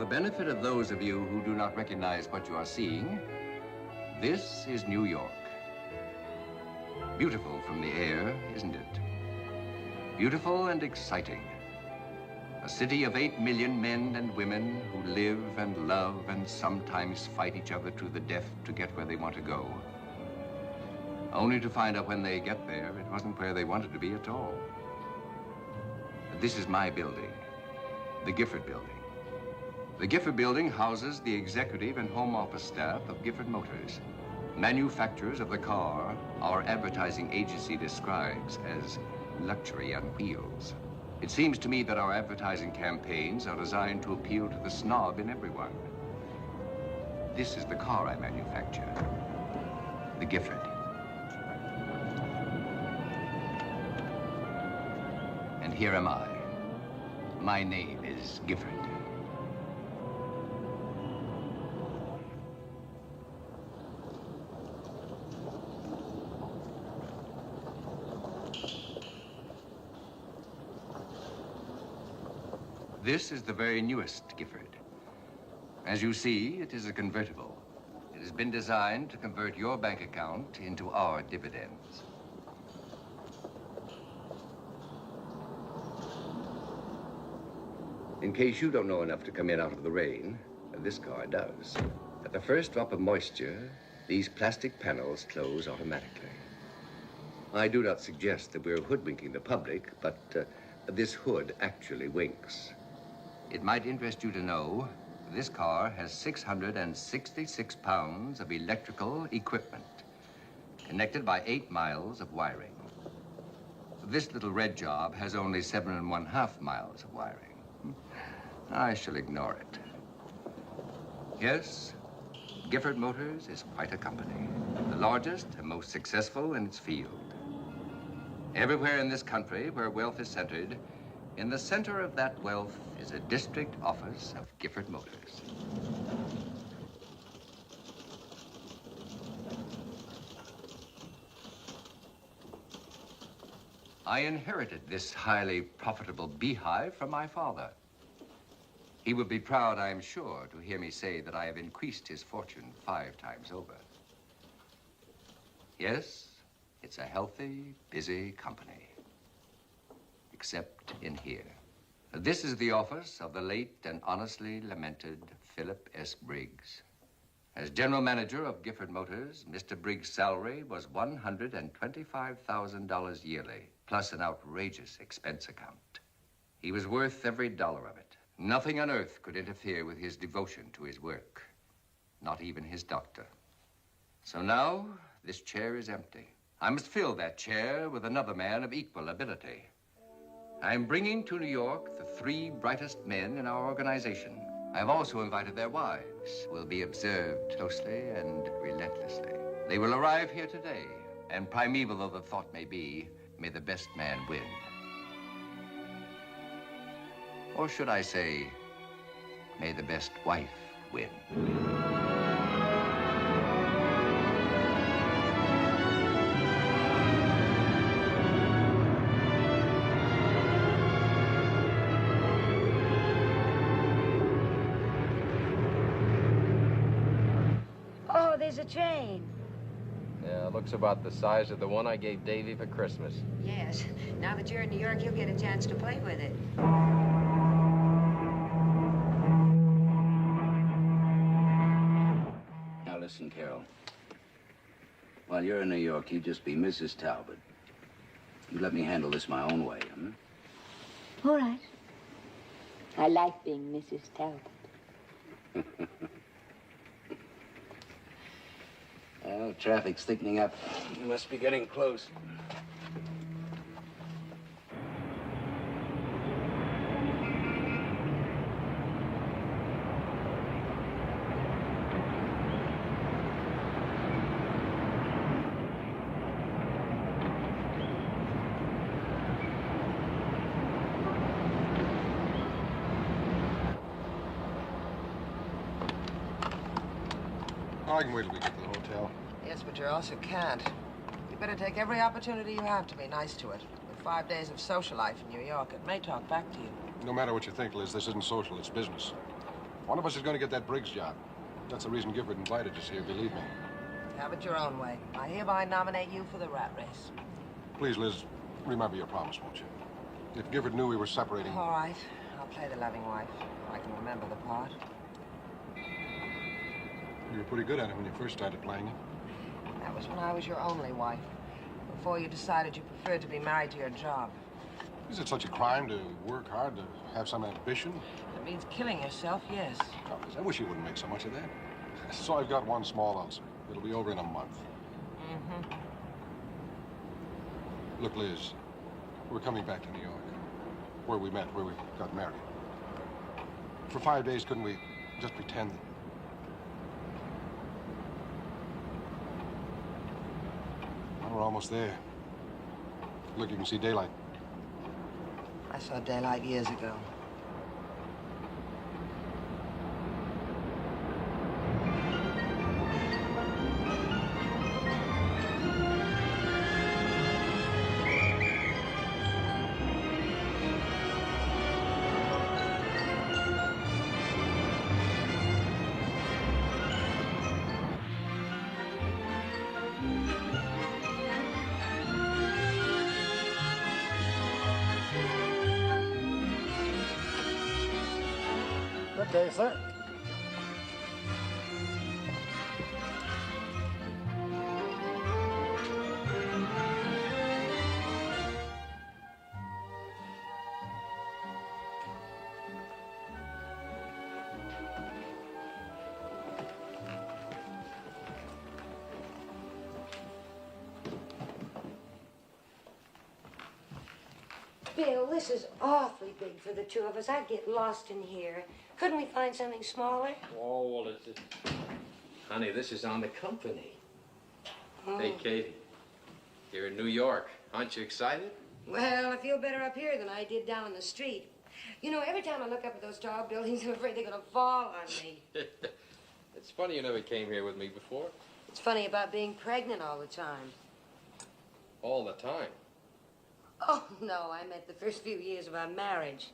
the benefit of those of you who do not recognize what you are seeing, this is New York. Beautiful from the air, isn't it? Beautiful and exciting. A city of 8 million men and women who live and love and sometimes fight each other to the death to get where they want to go. Only to find out when they get there, it wasn't where they wanted to be at all. This is my building, the Gifford Building. The Gifford Building houses the executive and home office staff of Gifford Motors, manufacturers of the car our advertising agency describes as luxury on wheels. It seems to me that our advertising campaigns are designed to appeal to the snob in everyone. This is the car I manufacture, the Gifford. And here am I. My name is Gifford. This is the very newest Gifford. As you see, it is a convertible. It has been designed to convert your bank account into our dividends. In case you don't know enough to come in out of the rain, this car does. At the first drop of moisture, these plastic panels close automatically. I do not suggest that we're hoodwinking the public, but this hood actually winks. It might interest you to know this car has 666 pounds of electrical equipment, connected by 8 miles of wiring. This little red job has only 7½ miles of wiring. I shall ignore it. Yes, Gifford Motors is quite a company, the largest and most successful in its field. Everywhere in this country where wealth is centered, in the center of that wealth is a district office of Gifford Motors. I inherited this highly profitable beehive from my father. He would be proud, I am sure, to hear me say that I have increased his fortune 5 times over. Yes, it's a healthy, busy company. Except in here. This is the office of the late and honestly lamented Philip S. Briggs. As general manager of Gifford Motors, Mr. Briggs' salary was $125,000 yearly, plus an outrageous expense account. He was worth every dollar of it. Nothing on earth could interfere with his devotion to his work, not even his doctor. So now, this chair is empty. I must fill that chair with another man of equal ability. I'm bringing to New York the 3 brightest men in our organization. I've also invited their wives, who will be observed closely and relentlessly. They will arrive here today, and primeval though the thought may be, may the best man win. Or should I say, may the best wife win. Oh, there's a train. Yeah, it looks about the size of the one I gave Davy for Christmas. Yes. Now that you're in New York, you'll get a chance to play with it. Now listen, Carol. While you're in New York, you just be Mrs. Talbot. You let me handle this my own way, hmm? All right. I like being Mrs. Talbot. Well, traffic's thickening up. We must be getting close. I can wait till we get to the hotel. Yes, but you also can't. You better take every opportunity you have to be nice to it. With 5 days of social life in New York, it may talk back to you. No matter what you think, Liz, this isn't social, it's business. One of us is going to get that Briggs job. That's the reason Gifford invited us here, believe me. Have it your own way. I hereby nominate you for the rat race. Please, Liz, remember your promise, won't you? If Gifford knew we were separating... All right. I'll play the loving wife. I can remember the part. You were pretty good at it when you first started playing it. That was when I was your only wife. Before you decided you preferred to be married to your job. Is it such a crime to work hard, to have some ambition? If it means killing yourself, yes. Oh, Liz, I wish you wouldn't make so much of that. So I've got one small ulcer. It'll be over in a month. Mm-hmm. Look, Liz, we're coming back to New York. Where we met, where we got married. For 5 days, couldn't we just pretend that... Well, we're almost there. Look, you can see daylight. I saw daylight years ago. Good day, sir. Bill, this is awfully big for the two of us. I'd get lost in here. Couldn't we find something smaller? Oh, well, it's... Honey, this is on the company. Oh. Hey, Katie. You're in New York. Aren't you excited? Well, I feel better up here than I did down the street. You know, every time I look up at those tall buildings, I'm afraid they're going to fall on me. It's funny you never came here with me before. It's funny about being pregnant all the time. All the time. Oh, no, I meant the first few years of our marriage.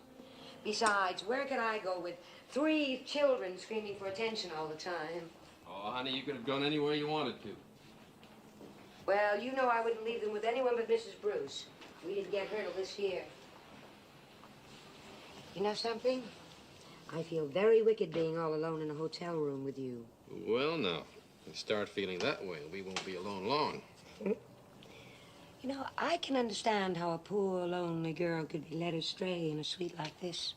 Besides, where could I go with 3 children screaming for attention all the time? Oh, honey, you could have gone anywhere you wanted to. Well, you know I wouldn't leave them with anyone but Mrs. Bruce. We didn't get her till this year. You know something? I feel very wicked being all alone in a hotel room with you. Well, now, if you start feeling that way, we won't be alone long. You know, I can understand how a poor, lonely girl could be led astray in a suite like this.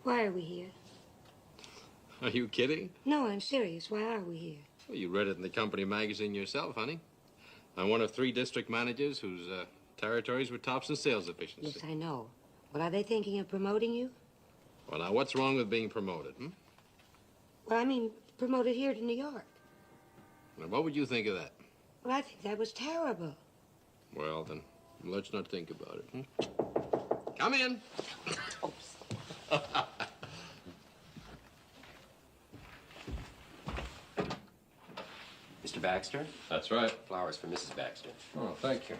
Why are we here? Are you kidding? No, I'm serious. Why are we here? Well, you read it in the company magazine yourself, honey. I'm one of 3 district managers whose territories were tops in sales efficiency. Yes, I know. Well, are they thinking of promoting you? Well, now, what's wrong with being promoted, Well, I mean, promoted here to New York. Now, what would you think of that? Well, I think that was terrible. Well, then, let's not think about it. Come in. Mr. Baxter? That's right. Flowers for Mrs. Baxter. Oh, thank you.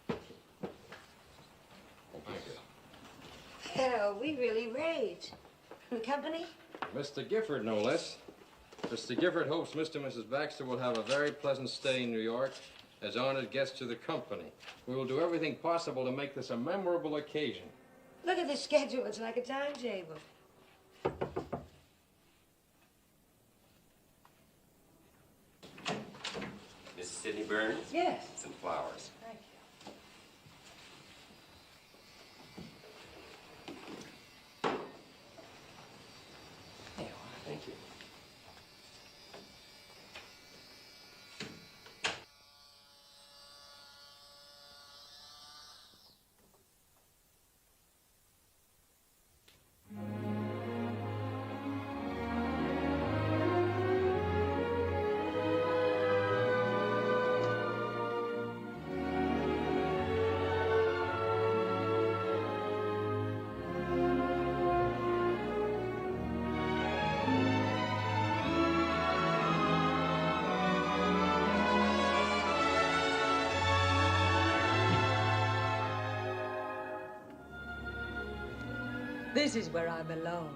Thank you. Hell, we really raved. The company? Mr. Gifford, no less. Mr. Gifford hopes Mr. and Mrs. Baxter will have a very pleasant stay in New York as honored guests to the company. We will do everything possible to make this a memorable occasion. Look at the schedule. It's like a timetable. Mrs. Sidney Burns? Yes. Some flowers. Thank you. There you are. Thank you. This is where I belong.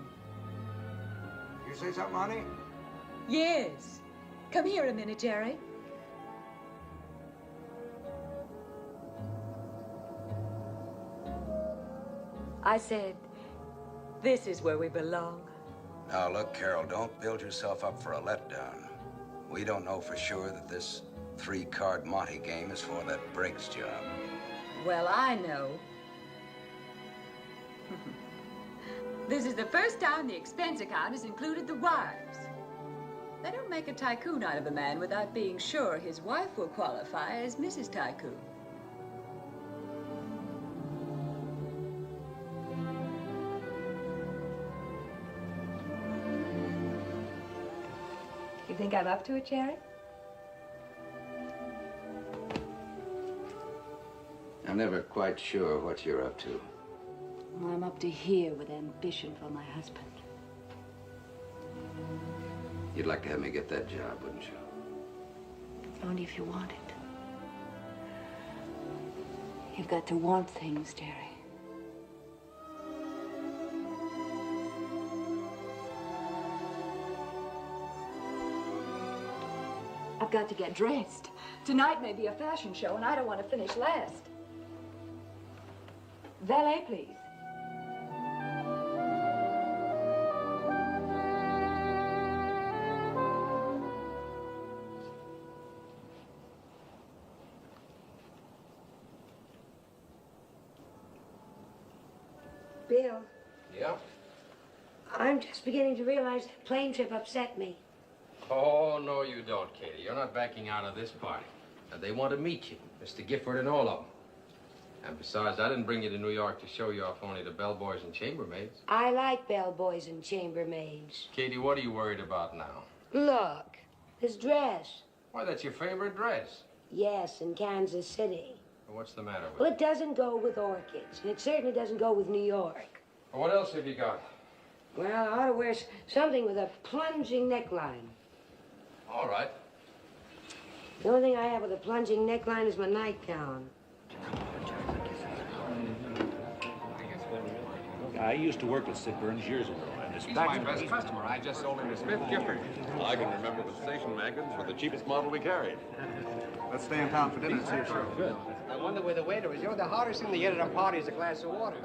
You say something, honey? Yes. Come here a minute, Jerry. I said, this is where we belong. Now, look, Carol, don't build yourself up for a letdown. We don't know for sure that this 3-card Monte game is for that Briggs job. Well, I know. This is the first time the expense account has included the wives. They don't make a tycoon out of a man without being sure his wife will qualify as Mrs. Tycoon. You think I'm up to it, Jerry? I'm never quite sure what you're up to. Well, I'm up to here with ambition for my husband. You'd like to have me get that job, wouldn't you? Only if you want it. You've got to want things, Jerry. I've got to get dressed. Tonight may be a fashion show, and I don't want to finish last. Valet, please. Bill, Yeah? I'm just beginning to realize the plane trip upset me. Oh, no, you don't, Katie. You're not backing out of this party. And they want to meet you, Mr. Gifford and all of them. And besides, I didn't bring you to New York to show you off only to bellboys and chambermaids. I like bellboys and chambermaids. Katie, what are you worried about now? Look, this dress. Why, that's your favorite dress. Yes, in Kansas City. Well, what's the matter with Well, it? it doesn't go with orchids, and it certainly doesn't go with New York. Well, what else have you got? Well, I ought to wear something with a plunging neckline. All right. The only thing I have with a plunging neckline is my nightgown. I used to work with Sid Burns years ago, and He's my best customer. I just sold him to Smith Gifford. I can remember the station wagons were the cheapest model we carried. Let's stay in town for dinner and see your show. Good. I wonder where the waiter is. You're the hardest thing to get at a party is a glass of water.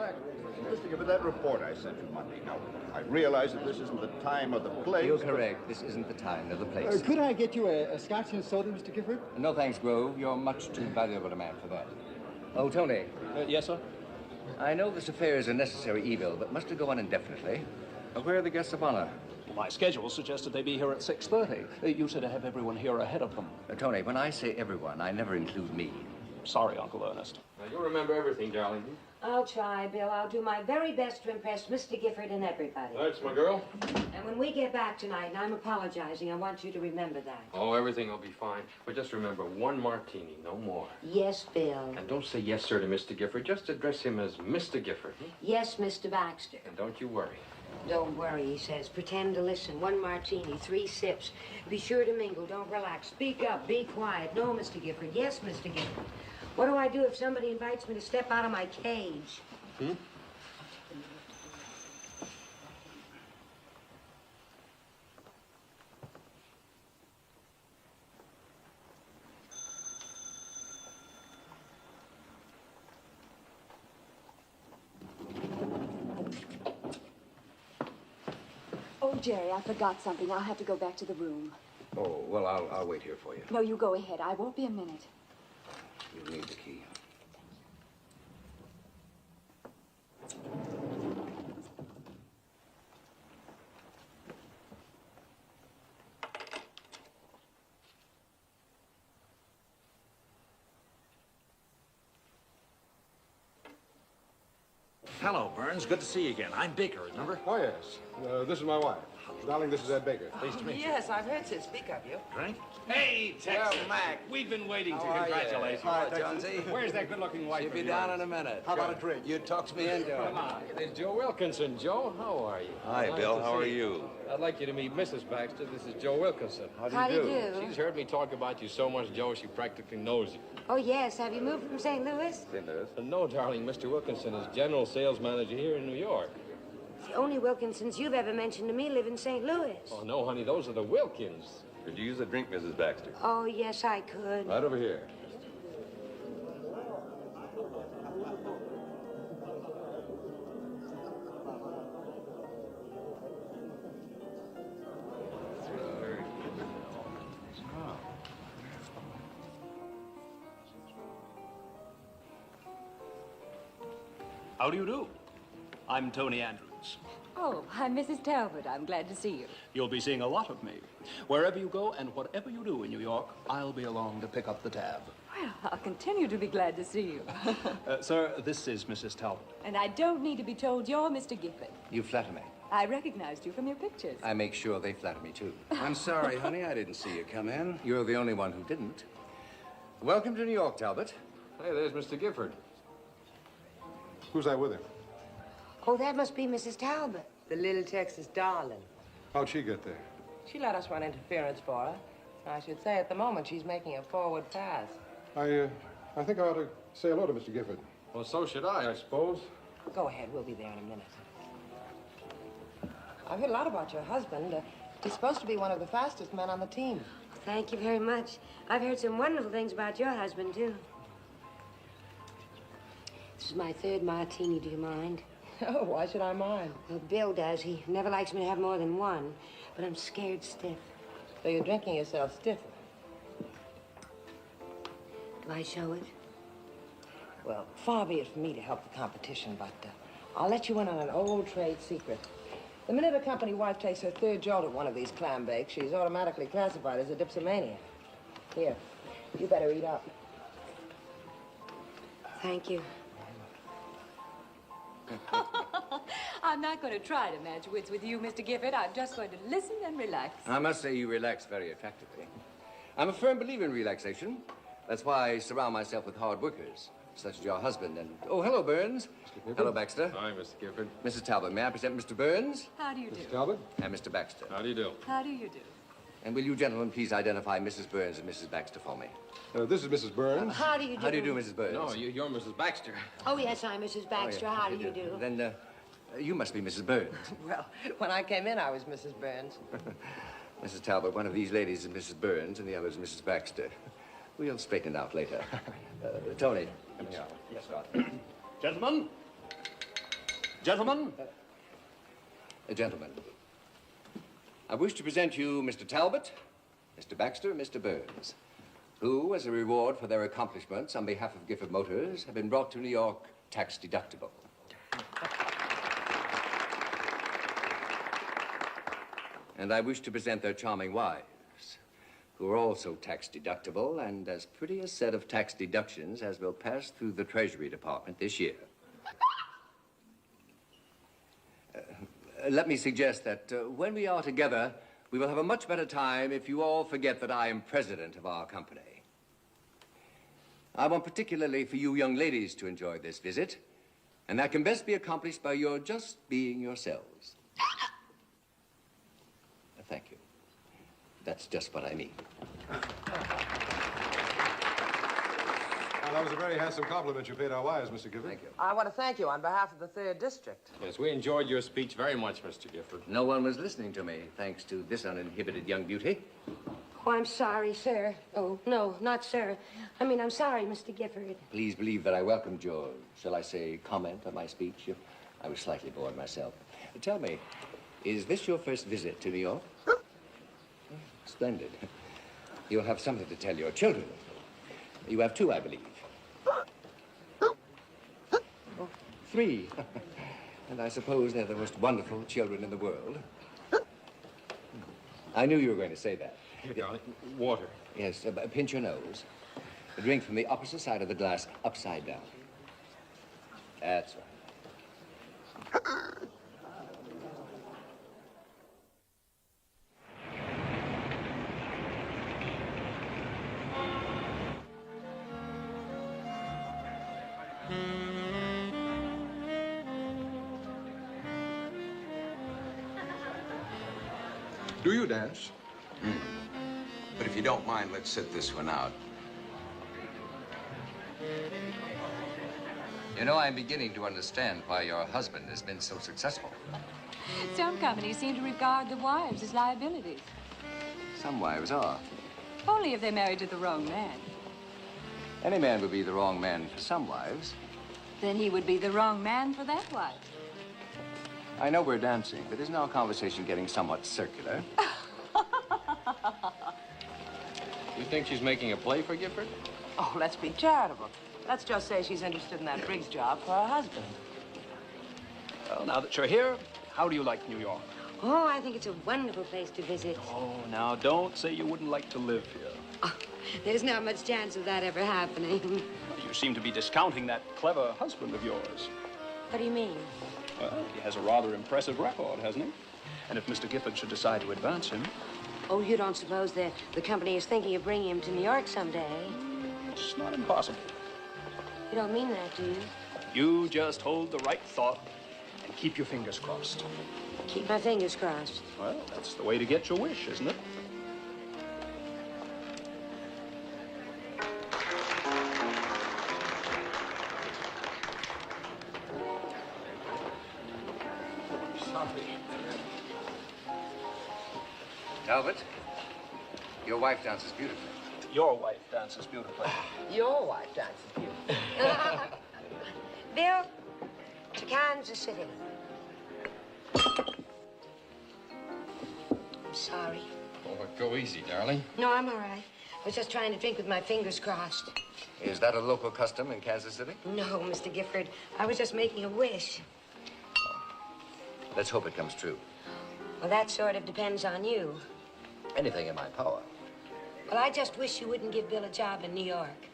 Mr. Gifford, that report I sent you Monday. Now, I realize that this isn't the time or the place. You're correct. This isn't the time nor the place. Could I get you a scotch and soda, Mr. Gifford? No thanks, Grove. You're much too valuable a man for that. Oh, Tony. Yes, sir? I know this affair is a necessary evil, but must it go on indefinitely? Where are the guests of honor? My schedule suggested they be here at 6:30. You said to have everyone here ahead of them. Tony, when I say everyone, I never include me. Sorry, Uncle Ernest. Now, you'll remember everything, darling. I'll try, Bill. I'll do my very best to impress Mr. Gifford and everybody. Thanks, my girl. And when we get back tonight, and I'm apologizing, I want you to remember that. Oh, everything will be fine. But just remember, one martini, no more. Yes, Bill. And don't say yes, sir, to Mr. Gifford. Just address him as Mr. Gifford. Yes, Mr. Baxter. And don't you worry. Don't worry, he says. Pretend to listen. One martini, 3 sips. Be sure to mingle. Don't relax. Speak up. Be quiet. No, Mr. Gifford. Yes, Mr. Gifford. What do I do if somebody invites me to step out of my cage? Oh, Jerry, I forgot something. I'll have to go back to the room. Oh, well, I'll wait here for you. No, you go ahead. I won't be a minute. You'll need the key. Hello, Burns. Good to see you again. I'm Baker, remember? Oh, yes. This is my wife. Darling, this is Ed Baker. Pleased to meet you. Yes, I've heard Sid speak of you. Drink? Hey, Texas. Mac. We've been waiting to congratulate you. Hi, Jonesy. Where's that good-looking wife She'll of be yours? down in a minute. How about a drink? You talked me into it. Come on. There's Joe Wilkinson. Joe, how are you? Hi, Nice Bill. to How are see you? I'd like you to meet Mrs. Baxter. This is Joe Wilkinson. How do you do? She's heard me talk about you so much, Joe, she practically knows you. Oh, yes. Have you moved from St. Louis? No, darling, Mr. Wilkinson is general sales manager here in New York. only Wilkinsons you've ever mentioned to me live in St. Louis. Oh, no, honey, those are the Wilkins. Could you use a drink, Mrs. Baxter? Oh, yes, I could. Right over here. How do you do? I'm Tony Andrews. Oh, I'm Mrs. Talbot. I'm glad to see you. You'll be seeing a lot of me. Wherever you go and whatever you do in New York, I'll be along to pick up the tab. Well, I'll continue to be glad to see you. Sir, this is Mrs. Talbot. And I don't need to be told you're Mr. Gifford. You flatter me. I recognized you from your pictures. I make sure they flatter me, too. I'm sorry, honey, I didn't see you come in. You're the only one who didn't. Welcome to New York, Talbot. Hey, there's Mr. Gifford. Who's that with him? Oh, that must be Mrs. Talbot. The little Texas darling. How'd she get there? She let us run interference for her. I should say at the moment she's making a forward pass. I think I ought to say hello to Mr. Gifford. Well, so should I suppose. Go ahead, we'll be there in a minute. I've heard a lot about your husband. He's supposed to be one of the fastest men on the team. Thank you very much. I've heard some wonderful things about your husband, too. This is my third martini, do you mind? Oh, why should I mind? Well, Bill does. He never likes me to have more than one, but I'm scared stiff. So you're drinking yourself stiffer. Do I show it? Well, far be it from me to help the competition, but I'll let you in on an old trade secret. The minute a company wife takes her third jolt at one of these clam bakes, she's automatically classified as a dipsomaniac. Here, you better eat up. Thank you. I'm not going to try to match wits with you, Mr. Gifford. I'm just going to listen and relax. I must say you relax very effectively. I'm a firm believer in relaxation. That's why I surround myself with hard workers, such as your husband and... Oh, hello, Burns. Hello, Baxter. Hi, Mr. Gifford. Mrs. Talbot, may I present Mr. Burns? How do you do? Mr. Talbot? And Mr. Baxter. How do you do? How do you do? And will you gentlemen please identify Mrs. Burns and Mrs. Baxter for me? This is Mrs. Burns. How do you do? How do you do, Mrs. Burns? No, you're Mrs. Baxter. Oh, yes, I'm Mrs. Baxter. Oh, yeah. How do you do? Then, you must be Mrs. Burns. Well, when I came in, I was Mrs. Burns. Mrs. Talbot, one of these ladies is Mrs. Burns and the other is Mrs. Baxter. We'll straighten it out later. Tony, come here. Yes, sir. Gentlemen. Gentlemen. Gentlemen, I wish to present you Mr. Talbot, Mr. Baxter, and Mr. Burns, who, as a reward for their accomplishments on behalf of Gifford Motors, have been brought to New York tax deductible. And I wish to present their charming wives, who are also tax deductible and as pretty a set of tax deductions as will pass through the Treasury Department this year. Let me suggest that when we are together, we will have a much better time if you all forget that I am president of our company. I want particularly for you young ladies to enjoy this visit, and that can best be accomplished by your just being yourselves. Thank you. That's just what I mean. Well, that was a very handsome compliment you paid our wives, Mr. Gifford. Thank you. I want to thank you on behalf of the 3rd District. Yes, we enjoyed your speech very much, Mr. Gifford. No one was listening to me, thanks to this uninhibited young beauty. Oh, I'm sorry, sir. Oh, no, not sir. I mean, I'm sorry, Mr. Gifford. Please believe that I welcomed your, shall I say, comment on my speech. I was slightly bored myself. Tell me, is this your first visit to New York? Splendid. You'll have something to tell your children. You have 2, I believe. 3. And I suppose they're the most wonderful children in the world. I knew you were going to say that. Water. Yes, pinch your nose. Drink from the opposite side of the glass, upside down. That's right. Do you dance? But if you don't mind, let's sit this one out. You know, I'm beginning to understand why your husband has been so successful. Some companies seem to regard the wives as liabilities. Some wives are. Only if they're married to the wrong man. Any man would be the wrong man for some wives. Then he would be the wrong man for that wife. I know we're dancing, but isn't our conversation getting somewhat circular? You think she's making a play for Gifford? Oh, let's be charitable. Let's just say she's interested in that Briggs job for her husband. Well, now that you're here, how do you like New York? Oh, I think it's a wonderful place to visit. Oh, now don't say you wouldn't like to live here. Oh, there's not much chance of that ever happening. You seem to be discounting that clever husband of yours. What do you mean? Well, he has a rather impressive record, hasn't he? And if Mr. Gifford should decide to advance him... Oh, you don't suppose that the company is thinking of bringing him to New York someday? It's not impossible. You don't mean that, do you? You just hold the right thought and keep your fingers crossed. Keep my fingers crossed. Well, that's the way to get your wish, isn't it? Talbot, your wife dances beautifully. Your wife dances beautifully. Your wife dances beautifully. Bill, to Kansas City. I'm sorry. Oh, go easy, darling. No, I'm all right. I was just trying to drink with my fingers crossed. Is that a local custom in Kansas City? No, Mr. Gifford. I was just making a wish. Let's hope it comes true. Well, that sort of depends on you. Anything in my power. Well, I just wish you wouldn't give Bill a job in New York.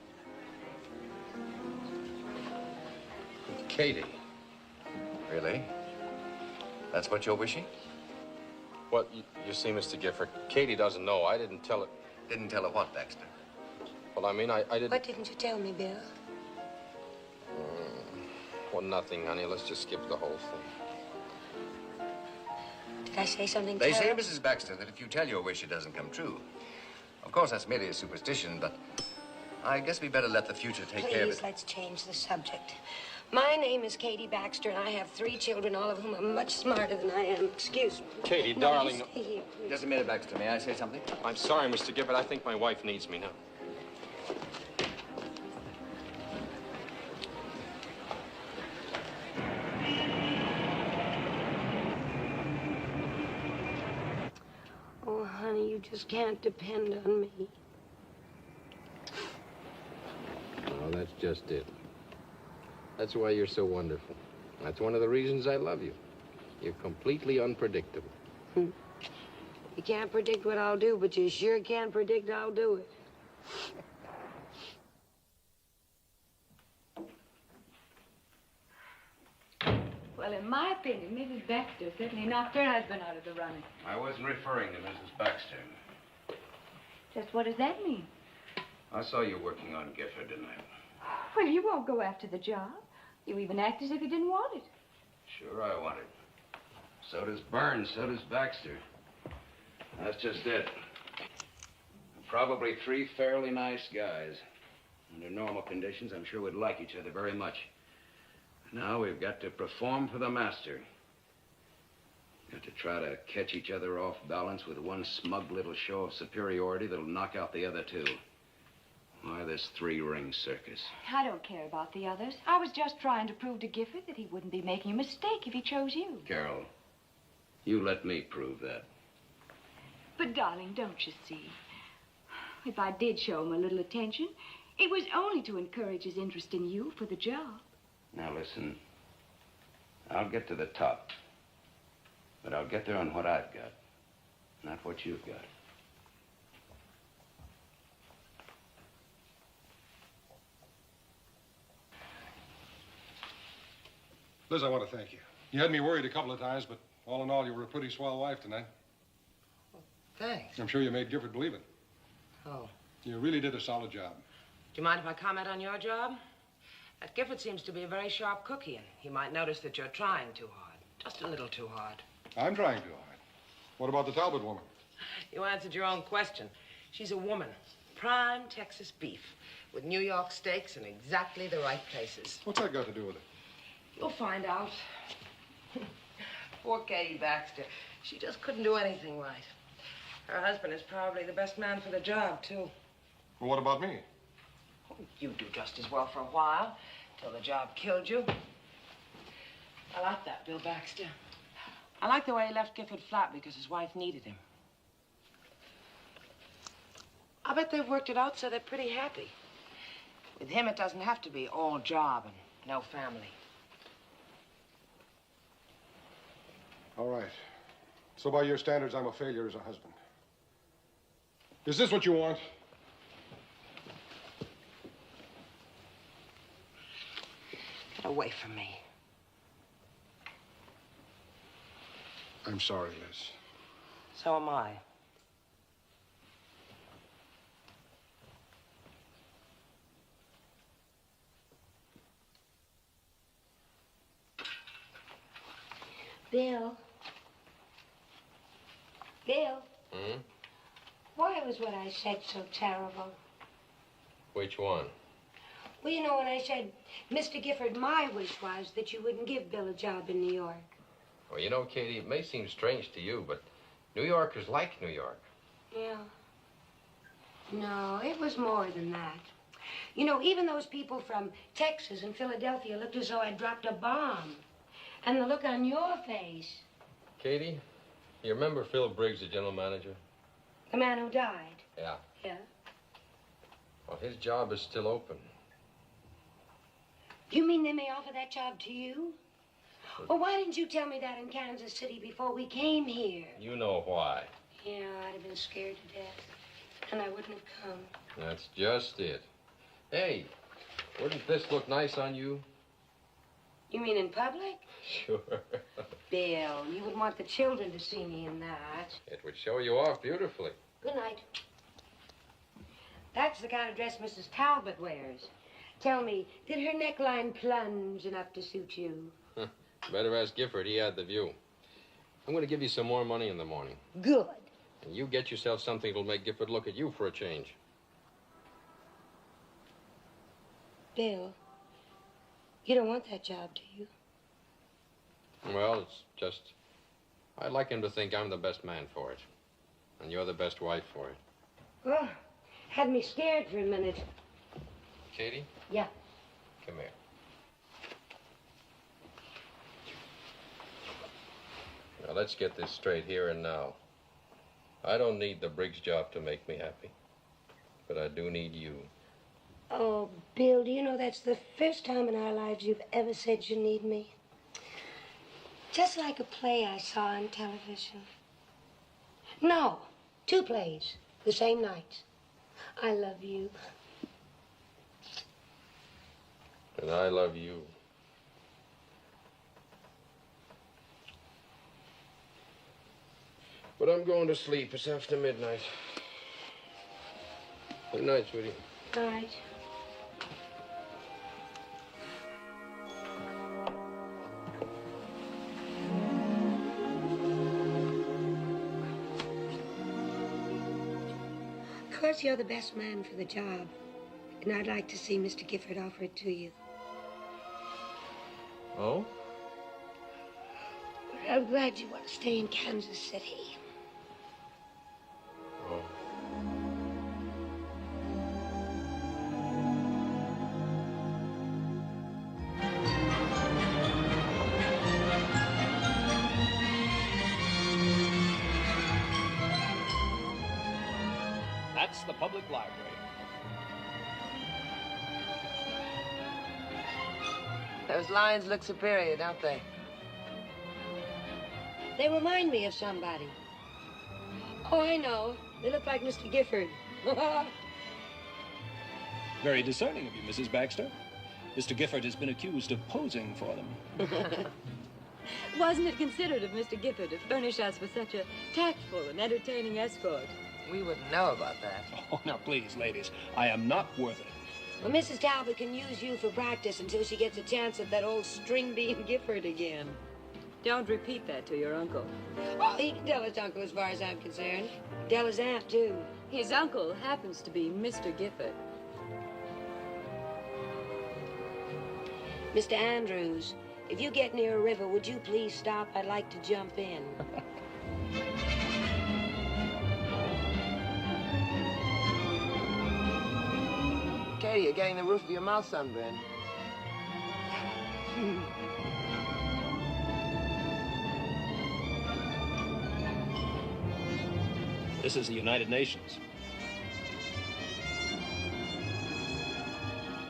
Katie. Really? That's what you're wishing? Well, you see, Mr. Gifford, Katie doesn't know. I didn't tell her. Didn't tell her what, Baxter? Well, I mean, I didn't... What didn't you tell me, Bill? Well, nothing, honey. Let's just skip the whole thing. Did I say something They say, terrible? Mrs. Baxter, that if you tell your wish, it doesn't come true. Of course, that's merely a superstition, but I guess we better let the future take care of Please, it. let's change the subject. My name is Katie Baxter, and I have 3 children, all of whom are much smarter than I am. Excuse me. Katie, No, darling. you stay here, please. Just a minute, Baxter. May I say something? I'm sorry, Mr. Gifford. I think my wife needs me now. Oh, honey, you just can't depend on me. Well, that's just it. That's why you're so wonderful. That's one of the reasons I love you. You're completely unpredictable. You can't predict what I'll do, but you sure can predict I'll do it. Well, in my opinion, Mrs. Baxter certainly knocked her husband out of the running. I wasn't referring to Mrs. Baxter. Just what does that mean? I saw you working on Gifford tonight. Well, you won't go after the job. You even act as if you didn't want it. Sure I want it. So does Burns, so does Baxter. That's just it. Probably 3 fairly nice guys. Under normal conditions, I'm sure we'd like each other very much. Now we've got to perform for the master. Got to try to catch each other off balance with one smug little show of superiority that'll knock out the other 2. Why, this 3-ring circus? I don't care about the others. I was just trying to prove to Gifford that he wouldn't be making a mistake if he chose you. Carol, you let me prove that. But, darling, don't you see? If I did show him a little attention, it was only to encourage his interest in you for the job. Now listen, I'll get to the top, but I'll get there on what I've got, not what you've got. Liz, I want to thank you. You had me worried a couple of times, but all in all, you were a pretty swell wife tonight. Thanks. I'm sure you made Gifford believe it. Oh. You really did a solid job. Do you mind if I comment on your job? That Gifford seems to be a very sharp cookie, and he might notice that you're trying too hard. Just a little too hard. I'm trying too hard. What about the Talbot woman? You answered your own question. She's a woman. Prime Texas beef, with New York steaks in exactly the right places. What's that got to do with it? You'll find out. Poor Katie Baxter. She just couldn't do anything right. Her husband is probably the best man for the job, too. Well, what about me? Oh, you'd do just as well for a while, till the job killed you. I like that, Bill Baxter. I like the way he left Gifford flat because his wife needed him. I bet they've worked it out so they're pretty happy. With him, it doesn't have to be all job and no family. All right. So by your standards, I'm a failure as a husband. Is this what you want? Get away from me. I'm sorry, Liz. So am I. Bill. Bill. Hmm? Why was what I said so terrible? Which one? Well, you know, when I said, Mr. Gifford, my wish was that you wouldn't give Bill a job in New York. Well, you know, Katie, it may seem strange to you, but New Yorkers like New York. Yeah. No, it was more than that. You know, even those people from Texas and Philadelphia looked as though I'd dropped a bomb. And the look on your face. Katie, you remember Phil Briggs, the general manager? The man who died. Yeah. Yeah. Well, his job is still open. You mean they may offer that job to you? Well, why didn't you tell me that in Kansas City before we came here? You know why. Yeah, I'd have been scared to death. And I wouldn't have come. That's just it. Hey, wouldn't this look nice on you? You mean in public? Sure. Bill, you would want the children to see me in that. It would show you off beautifully. Good night. That's the kind of dress Mrs. Talbot wears. Tell me, did her neckline plunge enough to suit you? Better ask Gifford. He had the view. I'm going to give you some more money in the morning. Good. And you get yourself something that'll make Gifford look at you for a change. Bill, you don't want that job, do you? Well, it's just, I'd like him to think I'm the best man for it. And you're the best wife for it. Oh, had me scared for a minute. Katie? Yeah. Come here. Now, let's get this straight here and now. I don't need the Briggs job to make me happy. But I do need you. Oh, Bill, do you know that's the first time in our lives you've ever said you need me? Just like a play I saw on television. No, 2 plays, the same night. I love you. And I love you. But I'm going to sleep. It's after midnight. Good night, sweetie. All right. Of course, you're the best man for the job. And I'd like to see Mr. Gifford offer it to you. Oh? But I'm glad you want to stay in Kansas City. Oh. That's the public library. Those lions look superior, don't they? They remind me of somebody. Oh, I know. They look like Mr. Gifford. Very discerning of you, Mrs. Baxter. Mr. Gifford has been accused of posing for them. Wasn't it considerate of Mr. Gifford to furnish us with such a tactful and entertaining escort? We wouldn't know about that. Oh, now, please, ladies, I am not worth it. Well, Mrs. Talbot can use you for practice until she gets a chance at that old string bean Gifford again. Don't repeat that to your uncle. Oh, he can tell his uncle as far as I'm concerned. Tell his aunt, too. His uncle happens to be Mr. Gifford. Mr. Andrews, If you get near a river, would you please stop? I'd like to jump in. Katie, you're getting the roof of your mouth sunburned. This is the United Nations.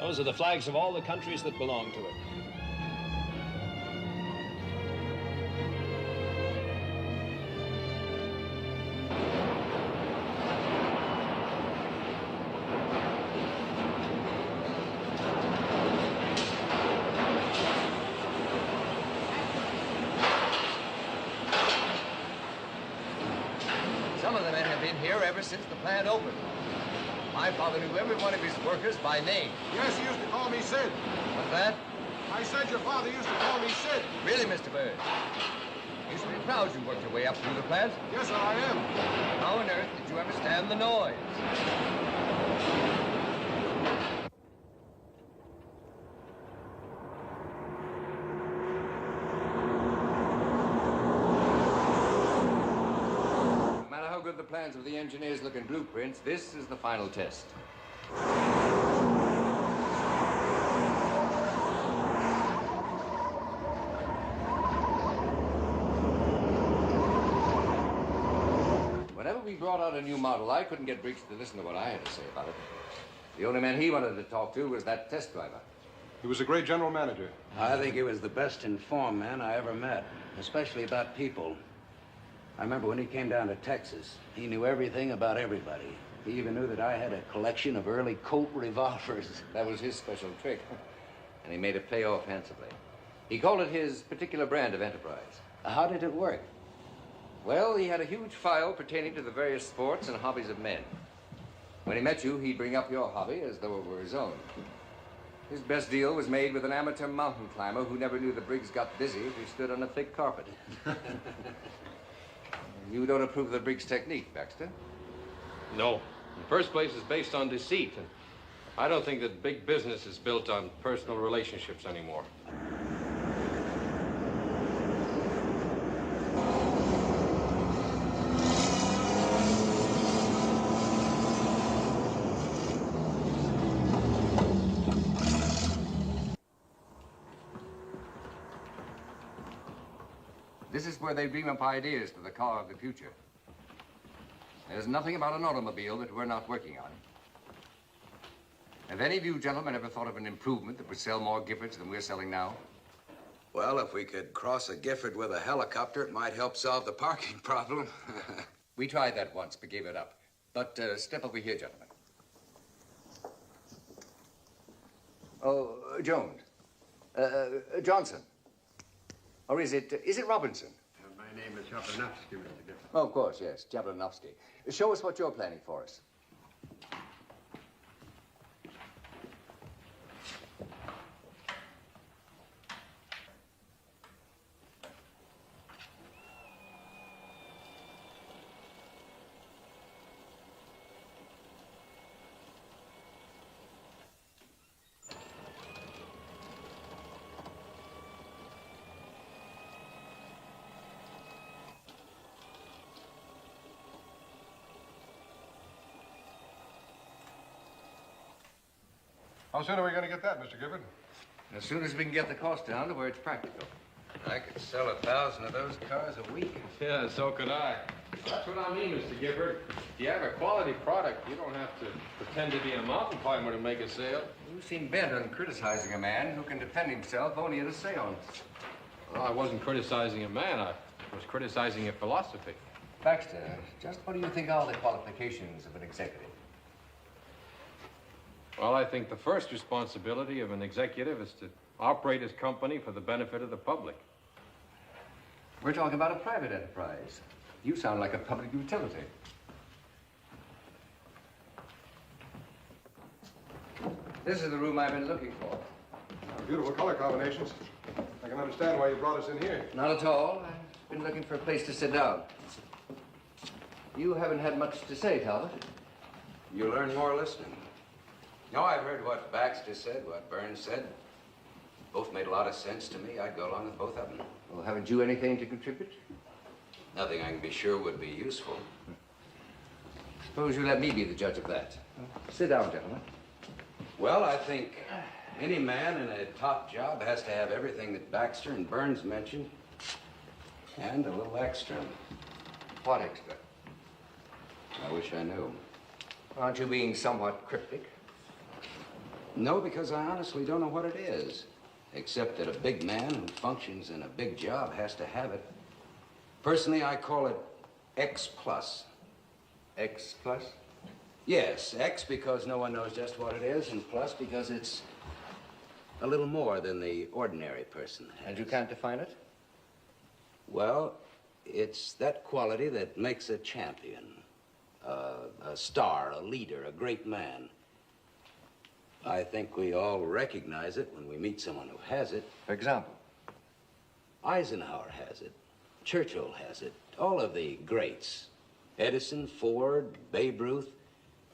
Those are the flags of all the countries that belong to it. Some of the men have been here ever since the plant opened. My father knew every one of his workers by name. Yes, he used to call me Sid. What's that? I said your father used to call me Sid. Really, Mr. Bird? You should be proud you worked your way up through the plant. Yes, sir, I am. How on earth did you ever stand the noise? No matter how good the plans of the engineers look in blueprints, this is the final test. Whenever we brought out a new model, I couldn't get Briggs to listen to what I had to say about it. The only man he wanted to talk to was that test driver. He was a great general manager. I think he was the best informed man I ever met, especially about people. I remember when he came down to Texas, he knew everything about everybody. He even knew that I had a collection of early Colt revolvers. That was his special trick, and he made it pay off handsomely. He called it his particular brand of enterprise. How did it work? Well, he had a huge file pertaining to the various sports and hobbies of men. When he met you, he'd bring up your hobby as though it were his own. His best deal was made with an amateur mountain climber who never knew the Briggs got busy if he stood on a thick carpet. You don't approve of the Briggs technique, Baxter? No. In the first place, it's based on deceit. And I don't think that big business is built on personal relationships anymore. This is where they dream up ideas for the car of the future. There's nothing about an automobile that we're not working on. Have any of you gentlemen ever thought of an improvement that would sell more Giffords than we're selling now? Well, if we could cross a Gifford with a helicopter, it might help solve the parking problem. We tried that once, but gave it up. But step over here, gentlemen. Oh, Jones. Johnson. Or is it Robinson? My name is Jablonowski, Mr. Gifford. Oh, of course, yes, Jablonowski. Show us what you're planning for us. How soon are we going to get that, Mr. Gifford? As soon as we can get the cost down to where it's practical. I could sell 1,000 of those cars a week. Yeah, so could I. That's what I mean, Mr. Gifford. If you have a quality product, you don't have to pretend to be a mountain climber to make a sale. You seem bent on criticizing a man who can defend himself only at a seance. Well, I wasn't criticizing a man. I was criticizing a philosophy. Baxter, just what do you think are the qualifications of an executive? Well, I think the first responsibility of an executive is to operate his company for the benefit of the public. We're talking about a private enterprise. You sound like a public utility. This is the room I've been looking for. Beautiful color combinations. I can understand why you brought us in here. Not at all. I've been looking for a place to sit down. You haven't had much to say, Talbot. You learn more listening. No, I've heard what Baxter said, what Burns said. Both made a lot of sense to me. I'd go along with both of them. Well, haven't you anything to contribute? Nothing I can be sure would be useful. Suppose you let me be the judge of that. Sit down, gentlemen. Well, I think any man in a top job has to have everything that Baxter and Burns mentioned, and a little extra. What extra? I wish I knew. Aren't you being somewhat cryptic? No, because I honestly don't know what it is, except that a big man who functions in a big job has to have it. Personally, I call it X plus. X plus? Yes, X because no one knows just what it is, and plus because it's a little more than the ordinary person has. And you can't define it? Well, it's that quality that makes a champion, a star, a leader, a great man. I think we all recognize it when we meet someone who has it. For example? Eisenhower has it. Churchill has it. All of the greats. Edison, Ford, Babe Ruth.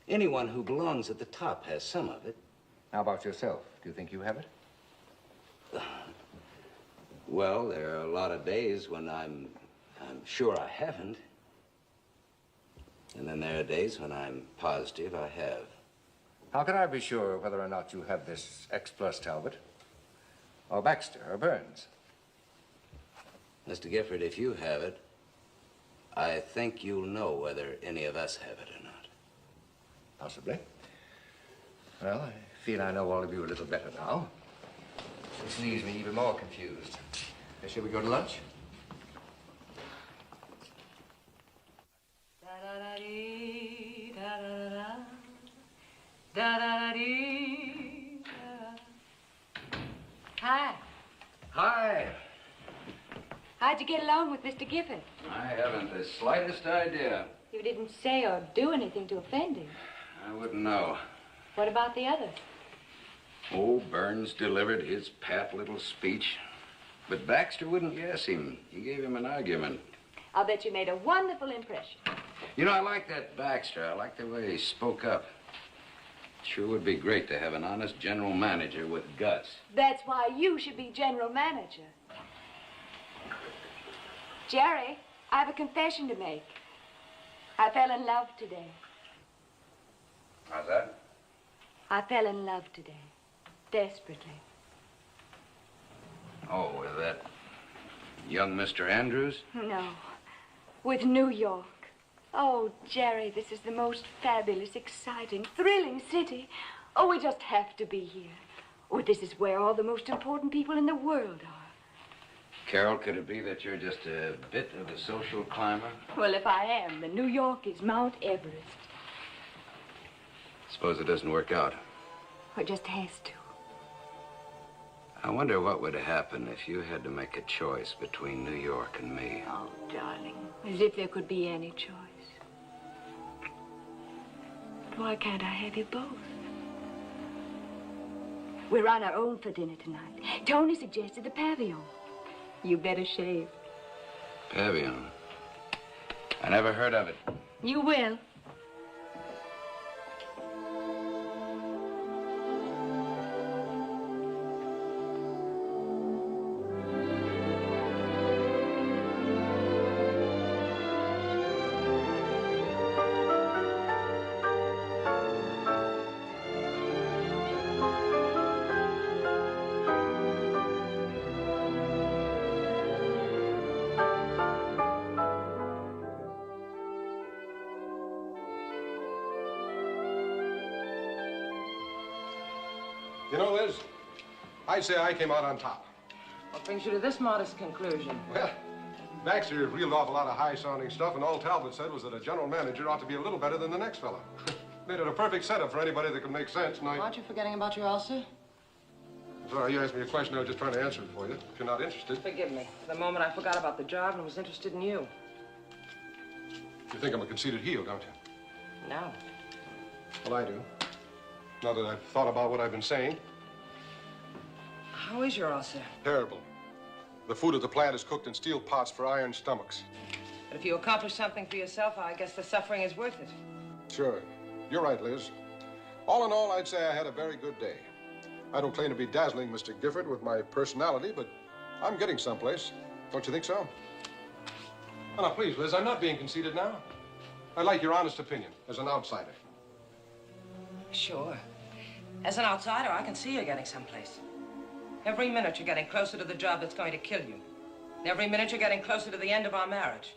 Anyone who belongs at the top has some of it. How about yourself? Do you think you have it? Well, there are a lot of days when I'm sure I haven't. And then there are days when I'm positive I have. How can I be sure whether or not you have this X plus, Talbot? Or Baxter, or Burns? Mr. Gifford, if you have it, I think you'll know whether any of us have it or not. Possibly. Well, I feel I know all of you a little better now. This leaves me even more confused. Shall we go to lunch? Hi. Hi. How'd you get along with Mr. Gifford? I haven't the slightest idea. You didn't say or do anything to offend him. I wouldn't know. What about the others? Oh, Burns delivered his pat little speech. But Baxter wouldn't guess him. He gave him an argument. I'll bet you made a wonderful impression. You know, I like that Baxter. I like the way he spoke up. Sure would be great to have an honest general manager with guts. That's why you should be general manager. Jerry, I have a confession to make. I fell in love today. How's that? I fell in love today. Desperately. Oh, with that young Mr. Andrews? No. With New York. Oh, Jerry, this is the most fabulous, exciting, thrilling city. Oh, we just have to be here. Oh, this is where all the most important people in the world are. Carol, could it be that you're just a bit of a social climber? Well, if I am, then New York is Mount Everest. Suppose it doesn't work out. It just has to. I wonder what would happen if you had to make a choice between New York and me. Oh, darling, as if there could be any choice. Why can't I have you both? We're on our own for dinner tonight. Tony suggested the Pavillon. You better shave. Pavillon? I never heard of it. You will. You know, Liz, I'd say I came out on top. What brings you to this modest conclusion? Well, Baxter reeled off a lot of high-sounding stuff, and all Talbot said was that a general manager ought to be a little better than the next fellow. Made it a perfect setup for anybody that could make sense, and Aren't you forgetting about your ulcer? Sorry, you asked me a question. I was just trying to answer it for you. If you're not interested. Forgive me. For the moment, I forgot about the job and was interested in you. You think I'm a conceited heel, don't you? No. Well, I do. Now that I've thought about what I've been saying. How is your ulcer? Terrible. The food at the plant is cooked in steel pots for iron stomachs. But if you accomplish something for yourself, I guess the suffering is worth it. Sure. You're right, Liz. All in all, I'd say I had a very good day. I don't claim to be dazzling, Mr. Gifford, with my personality, but I'm getting someplace. Don't you think so? Oh, now, please, Liz, I'm not being conceited now. I'd like your honest opinion as an outsider. Sure. As an outsider, I can see you're getting someplace. Every minute you're getting closer to the job that's going to kill you. Every minute you're getting closer to the end of our marriage.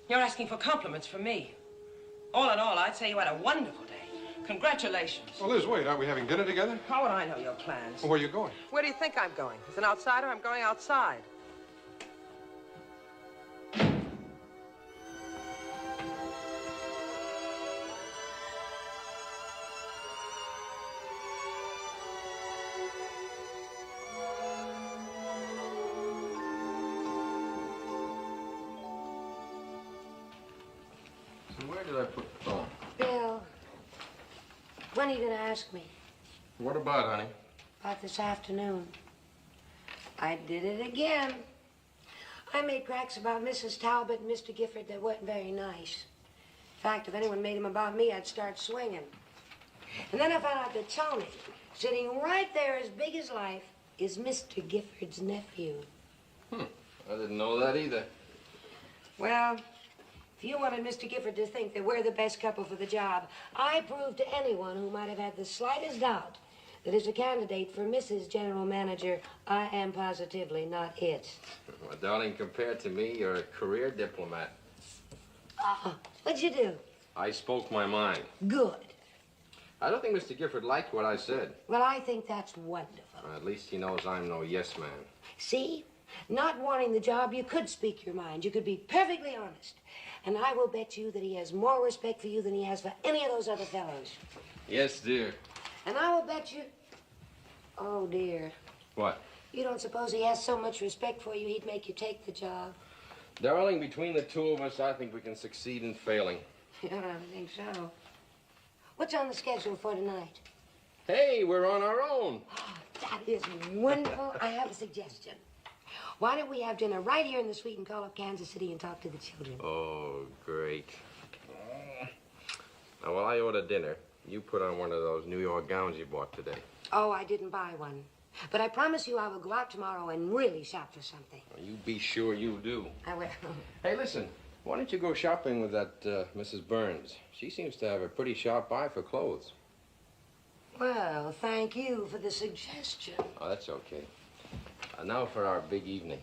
You're asking for compliments from me. All in all, I'd say you had a wonderful day. Congratulations. Well, Liz, wait, aren't we having dinner together? How would I know your plans? Well, where are you going? Where do you think I'm going? As an outsider, I'm going outside. So where did I put the phone? Bill, when are you going to ask me? What about, honey? About this afternoon. I did it again. I made cracks about Mrs. Talbot and Mr. Gifford that weren't very nice. In fact, if anyone made them about me, I'd start swinging. And then I found out that Tony, sitting right there as big as life, is Mr. Gifford's nephew. I didn't know that either. Well, if you wanted Mr. Gifford to think that we're the best couple for the job, I proved to anyone who might have had the slightest doubt that as a candidate for Mrs. General Manager, I am positively not it. Well, darling, compared to me, you're a career diplomat. What'd you do? I spoke my mind. Good. I don't think Mr. Gifford liked what I said. Well, I think that's wonderful. At least he knows I'm no yes man. See? Not wanting the job, you could speak your mind. You could be perfectly honest. And I will bet you that he has more respect for you than he has for any of those other fellows. Yes, dear. And I will bet you... Oh, dear. What? You don't suppose he has so much respect for you he'd make you take the job? Darling, between the two of us, I think we can succeed in failing. Yeah, I think so. What's on the schedule for tonight? Hey, we're on our own. Oh, that is wonderful. I have a suggestion. Why don't we have dinner right here in the suite and call up Kansas City and talk to the children? Oh, great. Now, while I order dinner, you put on one of those New York gowns you bought today. Oh, I didn't buy one. But I promise you I will go out tomorrow and really shop for something. Well, you be sure you do. I will. Hey, listen, why don't you go shopping with that Mrs. Burns? She seems to have a pretty sharp eye for clothes. Well, thank you for the suggestion. Oh, that's okay. Now for our big evening.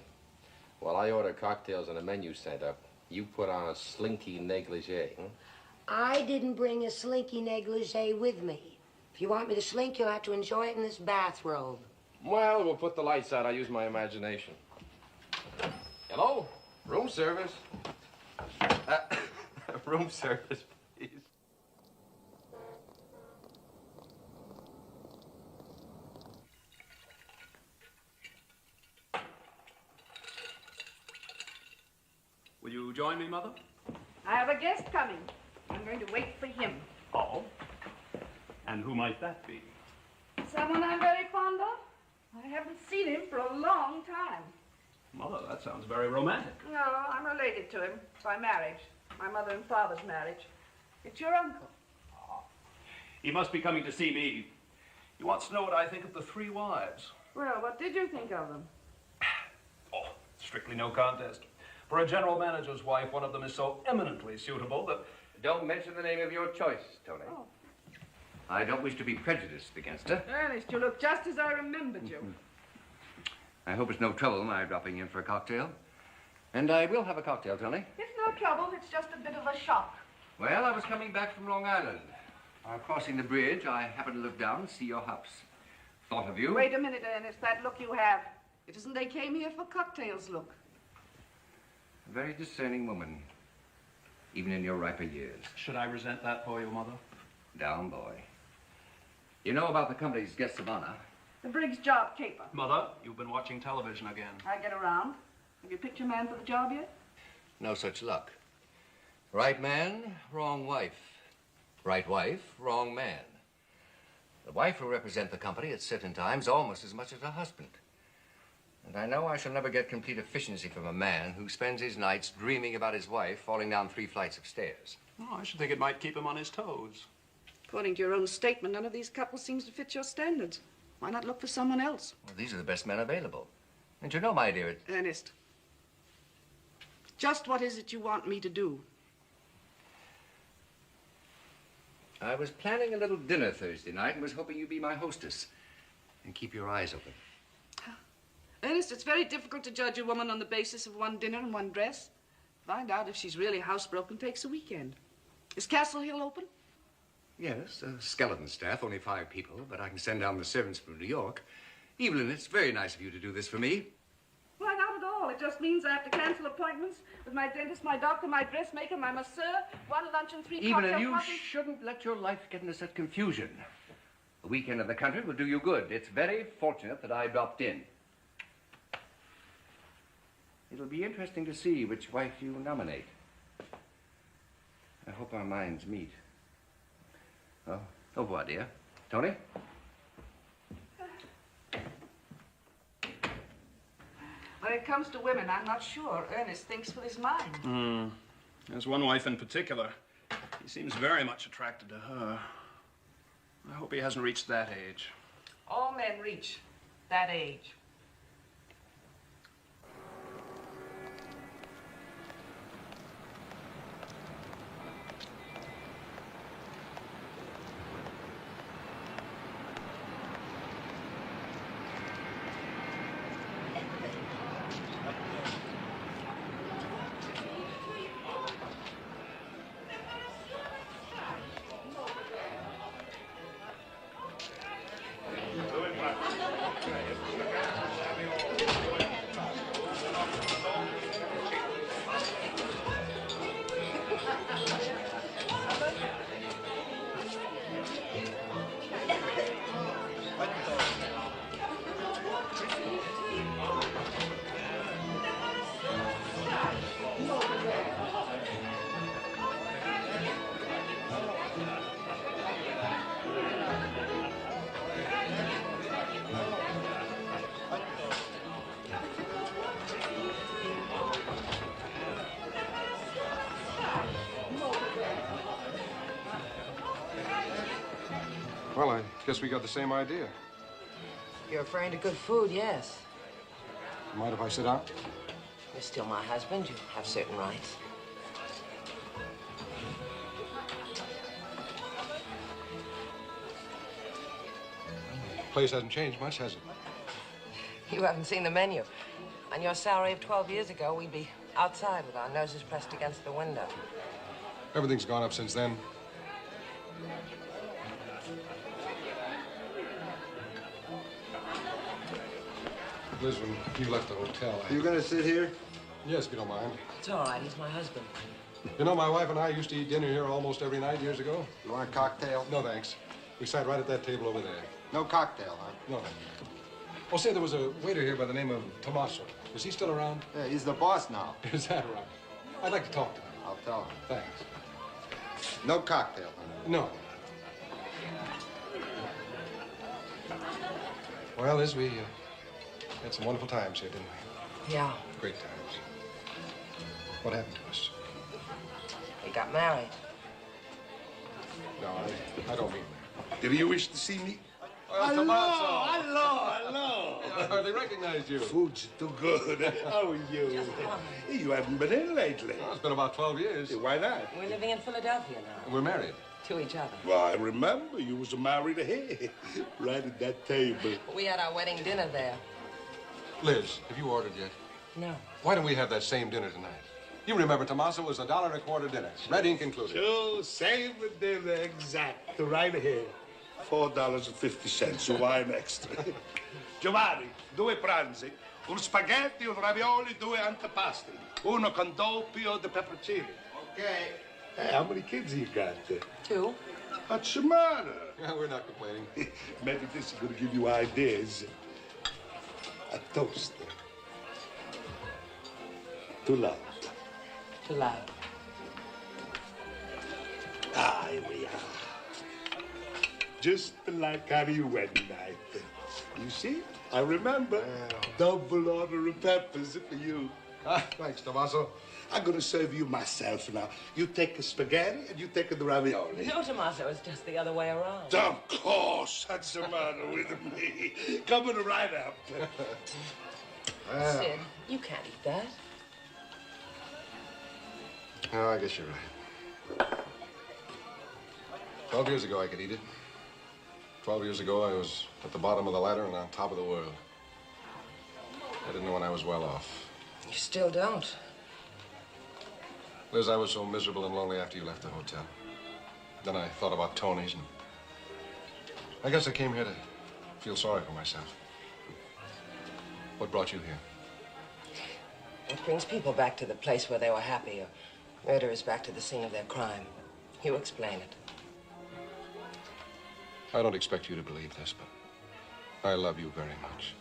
While I order cocktails and a menu sent up, you put on a slinky negligee. I didn't bring a slinky negligee with me. If you want me to slink, you'll have to enjoy it in this bathrobe. Well, we'll put the lights out. I'll use my imagination. Hello? Room service. Room service, please. Will you join me, Mother? I have a guest coming. I'm going to wait for him. Oh? And who might that be? Someone I'm very fond of. I haven't seen him for a long time. Mother, that sounds very romantic. No, I'm related to him by marriage. My mother and father's marriage. It's your uncle. Oh. He must be coming to see me. He wants to know what I think of the three wives. Well, what did you think of them? Oh, strictly no contest. For a general manager's wife, one of them is so eminently suitable that... Don't mention the name of your choice, Tony. Oh. I don't wish to be prejudiced against her. Ernest, you look just as I remembered you. I hope it's no trouble my dropping in for a cocktail. And I will have a cocktail, Tony. It's no trouble. It's just a bit of a shock. Well, I was coming back from Long Island. Crossing the bridge, I happened to look down and see your house. Thought of you. Wait a minute, Ernest. That look you have. It isn't they came here for cocktails look. A very discerning woman, even in your riper years. Should I resent that for you, Mother? Down, boy. You know about the company's guests of honor? The Briggs job caper. Mother, you've been watching television again. I get around. Have you picked your man for the job yet? No such luck. Right man, wrong wife. Right wife, wrong man. The wife will represent the company at certain times almost as much as her husband. And I know I shall never get complete efficiency from a man who spends his nights dreaming about his wife falling down 3 flights of stairs. Oh, I should think it might keep him on his toes. According to your own statement, none of these couples seems to fit your standards. Why not look for someone else? Well, these are the best men available. And you know, my dear, Ernest, just what is it you want me to do? I was planning a little dinner Thursday night and was hoping you'd be my hostess. And keep your eyes open. Ernest, it's very difficult to judge a woman on the basis of one dinner and one dress. Find out if she's really housebroken takes a weekend. Is Castle Hill open? Yes, a skeleton staff, only 5 people, but I can send down the servants from New York. Evelyn, it's very nice of you to do this for me. Why, not at all. It just means I have to cancel appointments with my dentist, my doctor, my dressmaker, my masseur, 1 lunch and 3 cocktail Evelyn, you parties. shouldn't let your life get into such confusion. A weekend in the country will do you good. It's very fortunate that I dropped in. It'll be interesting to see which wife you nominate. I hope our minds meet. Oh, au revoir, dear. Tony? When it comes to women, I'm not sure Ernest thinks with his mind. There's one wife in particular. He seems very much attracted to her. I hope he hasn't reached that age. All men reach that age. Well, I guess we got the same idea. You're referring to good food, yes. Mind if I sit down? You're still my husband. You have certain rights. The place hasn't changed much, has it? You haven't seen the menu. On your salary of 12 years ago, we'd be outside with our noses pressed against the window. Everything's gone up since then. Liz, when you left the hotel, You gonna sit here? Yes, if you don't mind. It's all right. He's my husband. You know, my wife and I used to eat dinner here almost every night years ago. You want a cocktail? No, thanks. We sat right at that table over there. No cocktail, huh? No, thank you. Oh, say, there was a waiter here by the name of Tommaso. Is he still around? Yeah, he's the boss now. Is that right? I'd like to talk to him. I'll tell him. Thanks. No cocktail, huh? No. Well, Liz, we had some wonderful times here, didn't we? Yeah. Great times. What happened to us? We got married. No, I don't mean that. Did you wish to see me? Hello. I hardly recognized you. Food's too good. How are you? You haven't been in lately. Well, it's been about 12 years. Why not? We're living in Philadelphia now. And we're married. To each other. Well, I remember you was married here, right at that table. We had our wedding dinner there. Liz, have you ordered yet? No. Why don't we have that same dinner tonight? You remember, Tommaso was $1.25 dinner, red ink included. Sure, same dinner, exact. Right here. $4.50, wine extra. Giovanni, 2 pranzi, un spaghetti, un ravioli, 2 antipasti, uno con doppio di pepperoncini. Okay. Hey, how many kids you got? 2. What's the matter? Yeah, we're not complaining. Maybe this is going to give you ideas. A toast. To love. To love. Ah, here we are. Just like on your wedding night. You see? I remember. Double order of peppers for you. Thanks, Tommaso. I'm going to serve you myself now. You take the spaghetti and you take the ravioli. No, Tommaso, it's just the other way around. Of course, that's the matter with me. Coming right up. Sid, you can't eat that. Oh, I guess you're right. 12 years ago, I could eat it. 12 years ago, I was at the bottom of the ladder and on top of the world. I didn't know when I was well off. You still don't. Liz, I was so miserable and lonely after you left the hotel. Then I thought about Tony's, and I guess I came here to feel sorry for myself. What brought you here? What brings people back to the place where they were happy, or murderers back to the scene of their crime? You explain it. I don't expect you to believe this, but I love you very much.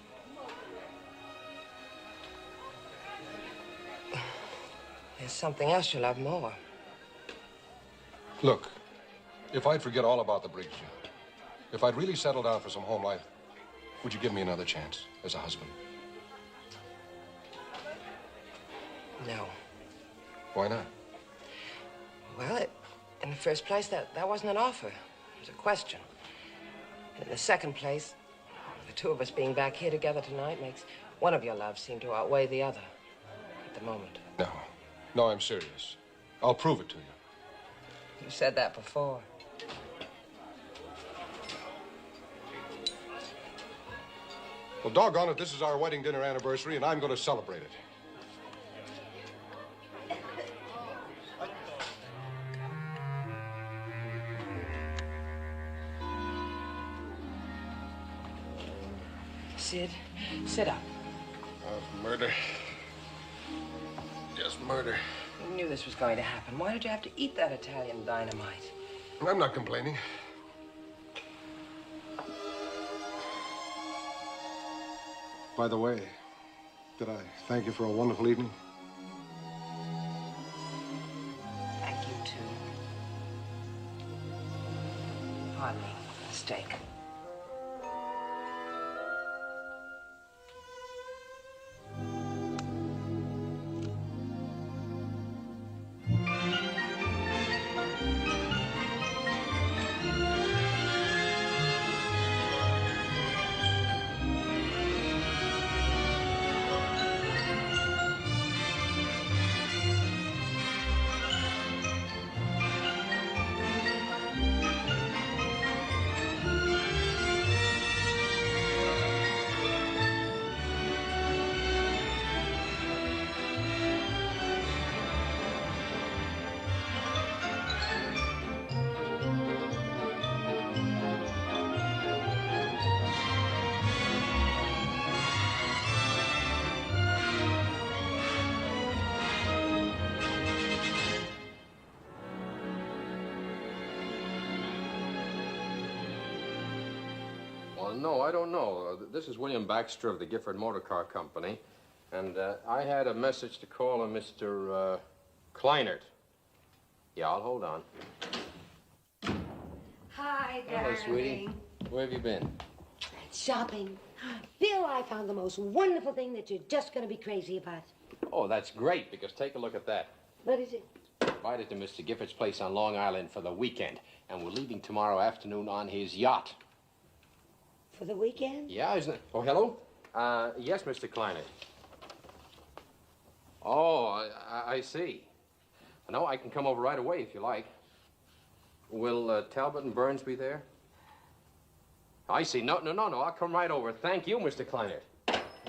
There's something else you love more. Look, if I'd forget all about the Briggs job, if I'd really settle down for some home life, would you give me another chance as a husband? No. Why not? Well, in the first place, that wasn't an offer. It was a question. And in the second place, the two of us being back here together tonight makes one of your loves seem to outweigh the other at the moment. No, I'm serious. I'll prove it to you. You said that before. Well, doggone it, this is our wedding dinner anniversary, and I'm going to celebrate it. Sid, sit up. Murder. Just murder. You knew this was going to happen. Why did you have to eat that Italian dynamite? I'm not complaining. By the way, did I thank you for a wonderful evening? Thank you, too. Pardon me. Mistake. No, I don't know. This is William Baxter of the Gifford Motor Car Company, and I had a message to call a Mr. Kleinert. Yeah, I'll hold on. Hi, Hello, darling. sweetie. Where have you been? Shopping. Bill, I found the most wonderful thing that you're just going to be crazy about. Oh, that's great, because take a look at that. What is it? Invited to Mr. Gifford's place on Long Island for the weekend, and we're leaving tomorrow afternoon on his yacht. For the weekend? Yeah, isn't it? Oh, hello? Yes, Mr. Kleinert. Oh, I see. No, I can come over right away if you like. Will Talbot and Burns be there? I see. No, I'll come right over. Thank you, Mr. Kleinert.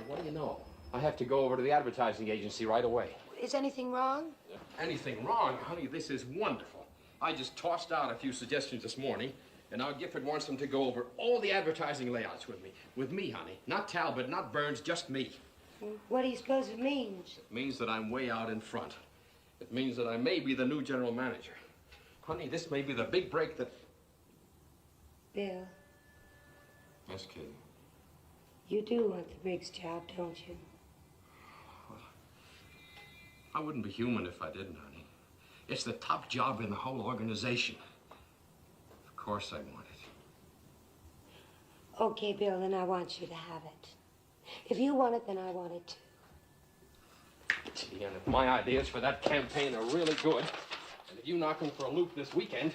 What do you know? I have to go over to the advertising agency right away. Is anything wrong? Anything wrong? Honey, this is wonderful. I just tossed out a few suggestions this morning, and now Gifford wants them to go over all the advertising layouts with me. With me, honey. Not Talbot, not Burns, just me. What do you suppose it means? It means that I'm way out in front. It means that I may be the new general manager. Honey, this may be the big break that... Bill, Yes, Kitty. you do want the Briggs job, don't you? I wouldn't be human if I didn't, honey. It's the top job in the whole organization. Of course I want it. Okay, Bill, then I want you to have it. If you want it, then I want it too. Gee, and if my ideas for that campaign are really good, and if you knock him for a loop this weekend,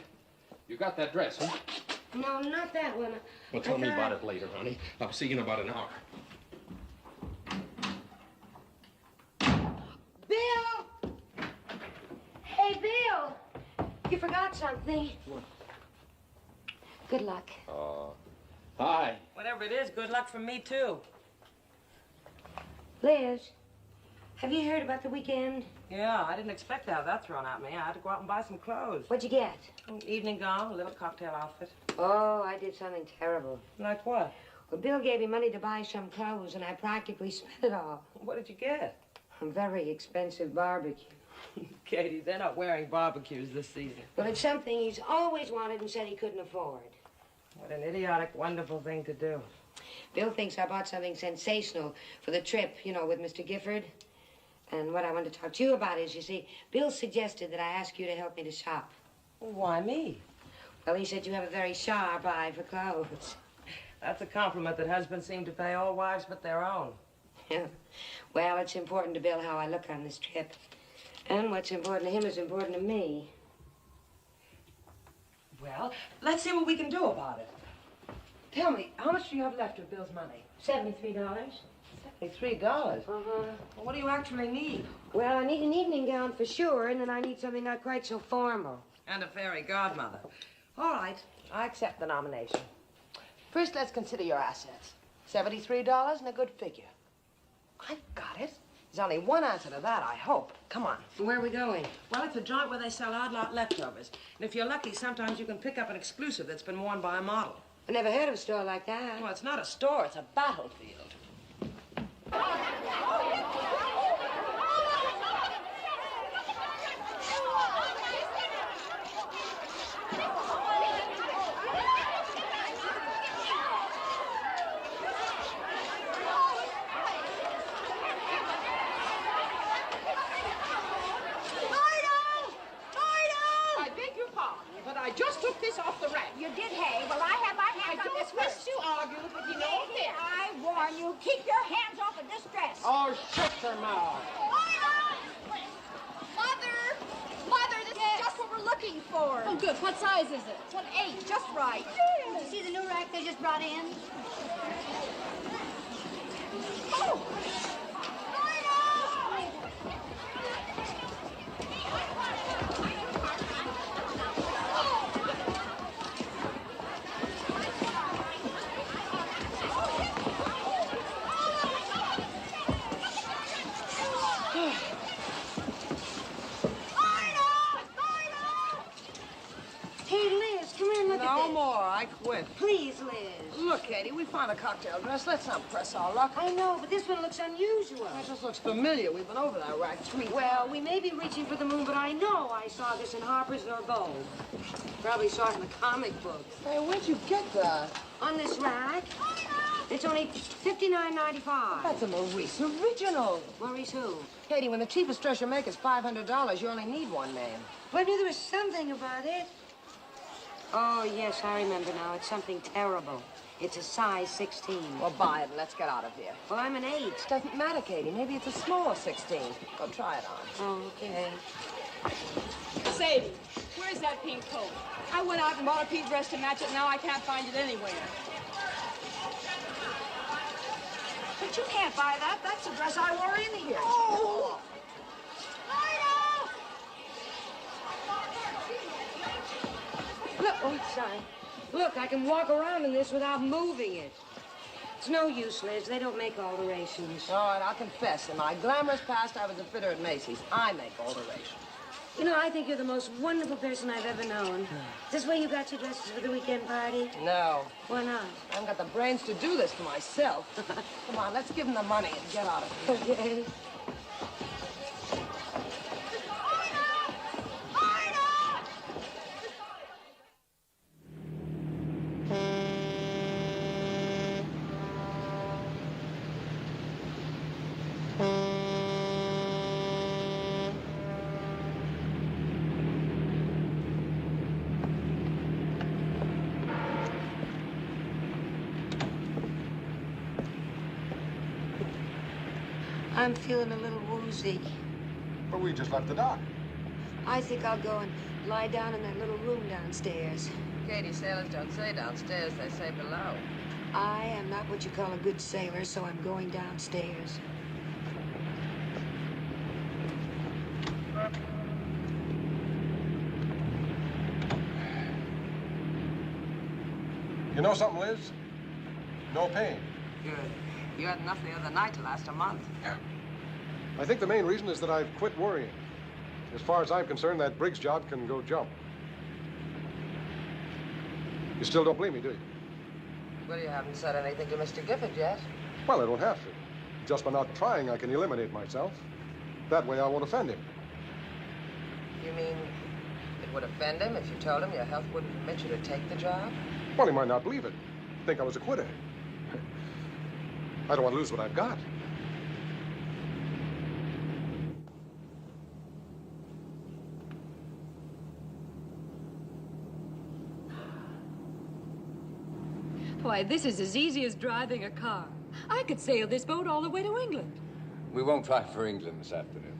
you got that dress, huh? No, not that one. Well, tell me about it later, honey. I'll see you in about an hour. Bill! Hey, Bill! You forgot something. What? Good luck. Hi. Whatever it is, good luck from me, too. Liz, have you heard about the weekend? Yeah, I didn't expect to have that thrown at me. I had to go out and buy some clothes. What'd you get? An evening gown, a little cocktail outfit. Oh, I did something terrible. Like what? Well, Bill gave me money to buy some clothes, and I practically spent it all. What did you get? A very expensive barbecue. Katie, they're not wearing barbecues this season. Well, it's something he's always wanted and said he couldn't afford. What an idiotic, wonderful thing to do. Bill thinks I bought something sensational for the trip, you know, with Mr. Gifford. And what I want to talk to you about is, you see, Bill suggested that I ask you to help me to shop. Why me? Well, he said you have a very sharp eye for clothes. That's a compliment that husbands seem to pay all wives but their own. Yeah. Well, it's important to Bill how I look on this trip. And what's important to him is important to me. Well, let's see what we can do about it. Tell me, how much do you have left of Bill's money? $73. $73? Uh-huh. Well, what do you actually need? Well, I need an evening gown for sure, and then I need something not quite so formal. And a fairy godmother. All right, I accept the nomination. First, let's consider your assets. $73 and a good figure. I've got it. There's only one answer to that, I hope. Come on. Where are we going? Well, it's a joint where they sell odd lot leftovers. And if you're lucky, sometimes you can pick up an exclusive that's been worn by a model. I never heard of a store like that. Well, it's not a store, it's a battlefield. I just took this off the rack. You did, hey? Well, I have my hands on this don't wish first. to argue, but you know Lady, this. I warn you, keep your hands off of this dress. Oh, shut your mouth. Mother, this is just what we're looking for. Oh, good. What size is it? It's an 8, just right. Did you see the new rack they just brought in? Oh! Hey, Liz, come here and look at No this. more, I quit. Please, Liz. Look, Katie, we found a cocktail dress. Let's not press our luck. I know, but this one looks unusual. It just looks familiar. We've been over that rack 3 times. Well, we may be reaching for the moon, but I know I saw this in Harper's or Gold. Probably saw it in the comic books. Hey, where'd you get that? On this rack. It's only $59.95. That's a Maurice original. Maurice who? Katie, when the cheapest dress you make is $500, you only need one man. But I knew there was something about it. Oh, yes, I remember now. It's something terrible. It's a size 16. Well, buy it and let's get out of here. Well, I'm an 8. It doesn't matter, Katie. Maybe it's a small 16. Go try it on. Oh, okay. Sadie, where's that pink coat? I went out and bought a pink dress to match it. Now I can't find it anywhere. But you can't buy that. That's the dress I wore in here. Oh! Look, oh, sorry. Look, I can walk around in this without moving it. It's no use, Liz. They don't make alterations. All right, I'll confess. In my glamorous past, I was a fitter at Macy's. I make alterations. You know, I think you're the most wonderful person I've ever known. Is this where you got your dresses for the weekend party? No. Why not? I haven't got the brains to do this for myself. Come on, let's give them the money and get out of here. Okay. I'm feeling a little woozy. see. But we just left the dock. I think I'll go and lie down in that little room downstairs. Katie, sailors don't say downstairs, they say below. I am not what you call a good sailor, so I'm going downstairs. You know something, Liz? No pain. Good. You had enough the other night to last a month. Yeah. I think the main reason is that I've quit worrying. As far as I'm concerned, that Briggs job can go jump. You still don't believe me, do you? Well, you haven't said anything to Mr. Gifford yet. Well, I don't have to. Just by not trying, I can eliminate myself. That way I won't offend him. You mean it would offend him if you told him your health wouldn't permit you to take the job? Well, he might not believe it. Think I was a quitter. I don't want to lose what I've got. Why, this is as easy as driving a car. I could sail this boat all the way to England. We won't try for England this afternoon.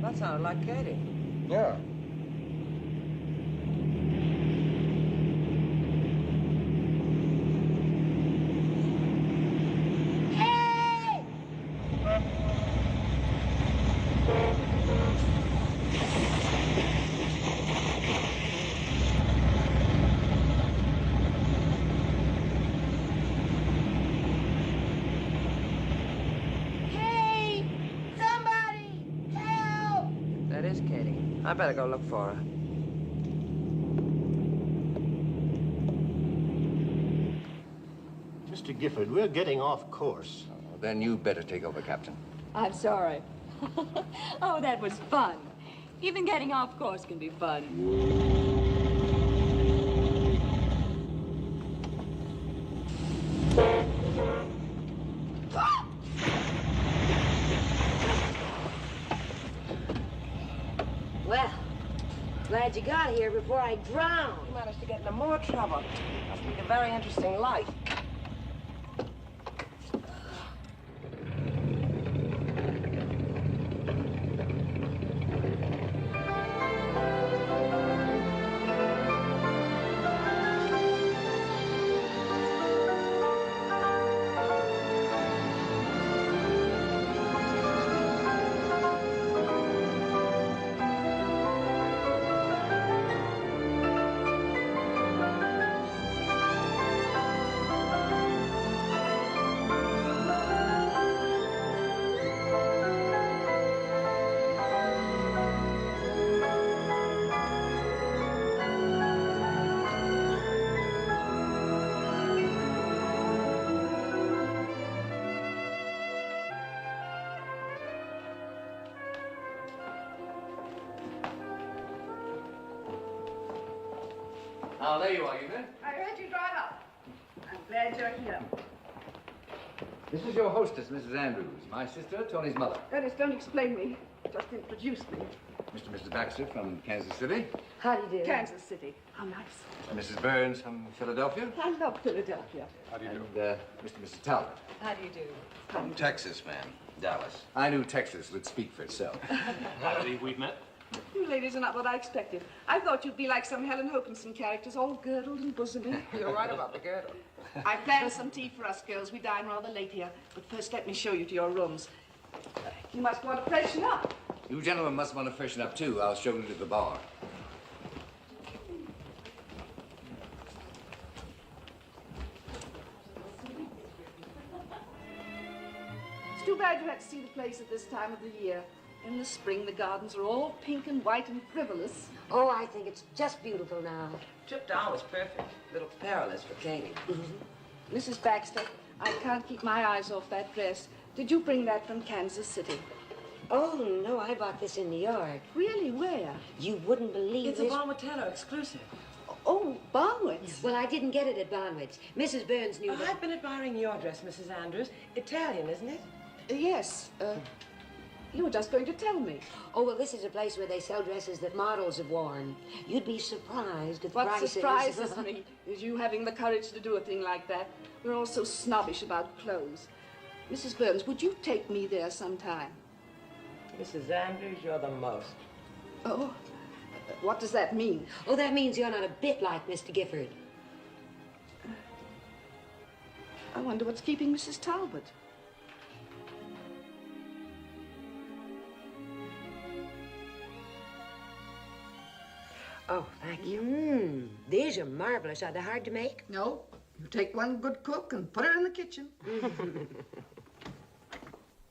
That sounded like Katie. Yeah. That is Katie. I better go look for her. Mr. Gifford, we're getting off course. Oh, then you better take over, Captain. I'm sorry. Oh, that was fun. Even getting off course can be fun. Well, glad you got here before I drowned. You managed to get into more trouble. Must be a very interesting life. Oh, there you are, Evelyn. I heard you drive up. I'm glad you're here. This is your hostess, Mrs. Andrews. My sister, Tony's mother. Dennis, don't explain me. Just introduce me. Mr. and Mrs. Baxter from Kansas City. How do you do? Kansas City. How nice. Mrs. Burns from Philadelphia. I love Philadelphia. How do you do? And Mr. and Mrs. Talbot. How do you do? From Texas, ma'am. Dallas. I knew Texas would speak for itself. I believe we've met. You ladies are not what I expected. I thought you'd be like some Helen Hokinson characters, all girdled and bosomy. You're right about the girdle. I planned some tea for us girls. We dine rather late here. But first, let me show you to your rooms. You must want to freshen up. You gentlemen must want to freshen up, too. I'll show you to the bar. It's too bad you had to see the place at this time of the year. In the spring, the gardens are all pink and white and frivolous. Oh, I think it's just beautiful now. Trip down was perfect. A little perilous for Katie. Mrs. Baxter, I can't keep my eyes off that dress. Did you bring that from Kansas City? Oh, no, I bought this in New York. Really? Where? You wouldn't believe It's this. a Bonwit Taylor exclusive. Oh, Bonwit's. Well, I didn't get it at Bonwit's. Mrs. Burns knew that. I've been admiring your dress, Mrs. Andrews. Italian, isn't it? Yes. You were just going to tell me. Oh, well, this is a place where they sell dresses that models have worn. You'd be surprised at the What prices. surprises me is you having the courage to do a thing like that. We're all so snobbish about clothes. Mrs. Burns, would you take me there sometime? Mrs. Andrews, you're the most. Oh, what does that mean? Oh, that means you're not a bit like Mr. Gifford. I wonder what's keeping Mrs. Talbot. Oh, thank you. These are marvelous. Are they hard to make? No. You take one good cook and put her in the kitchen.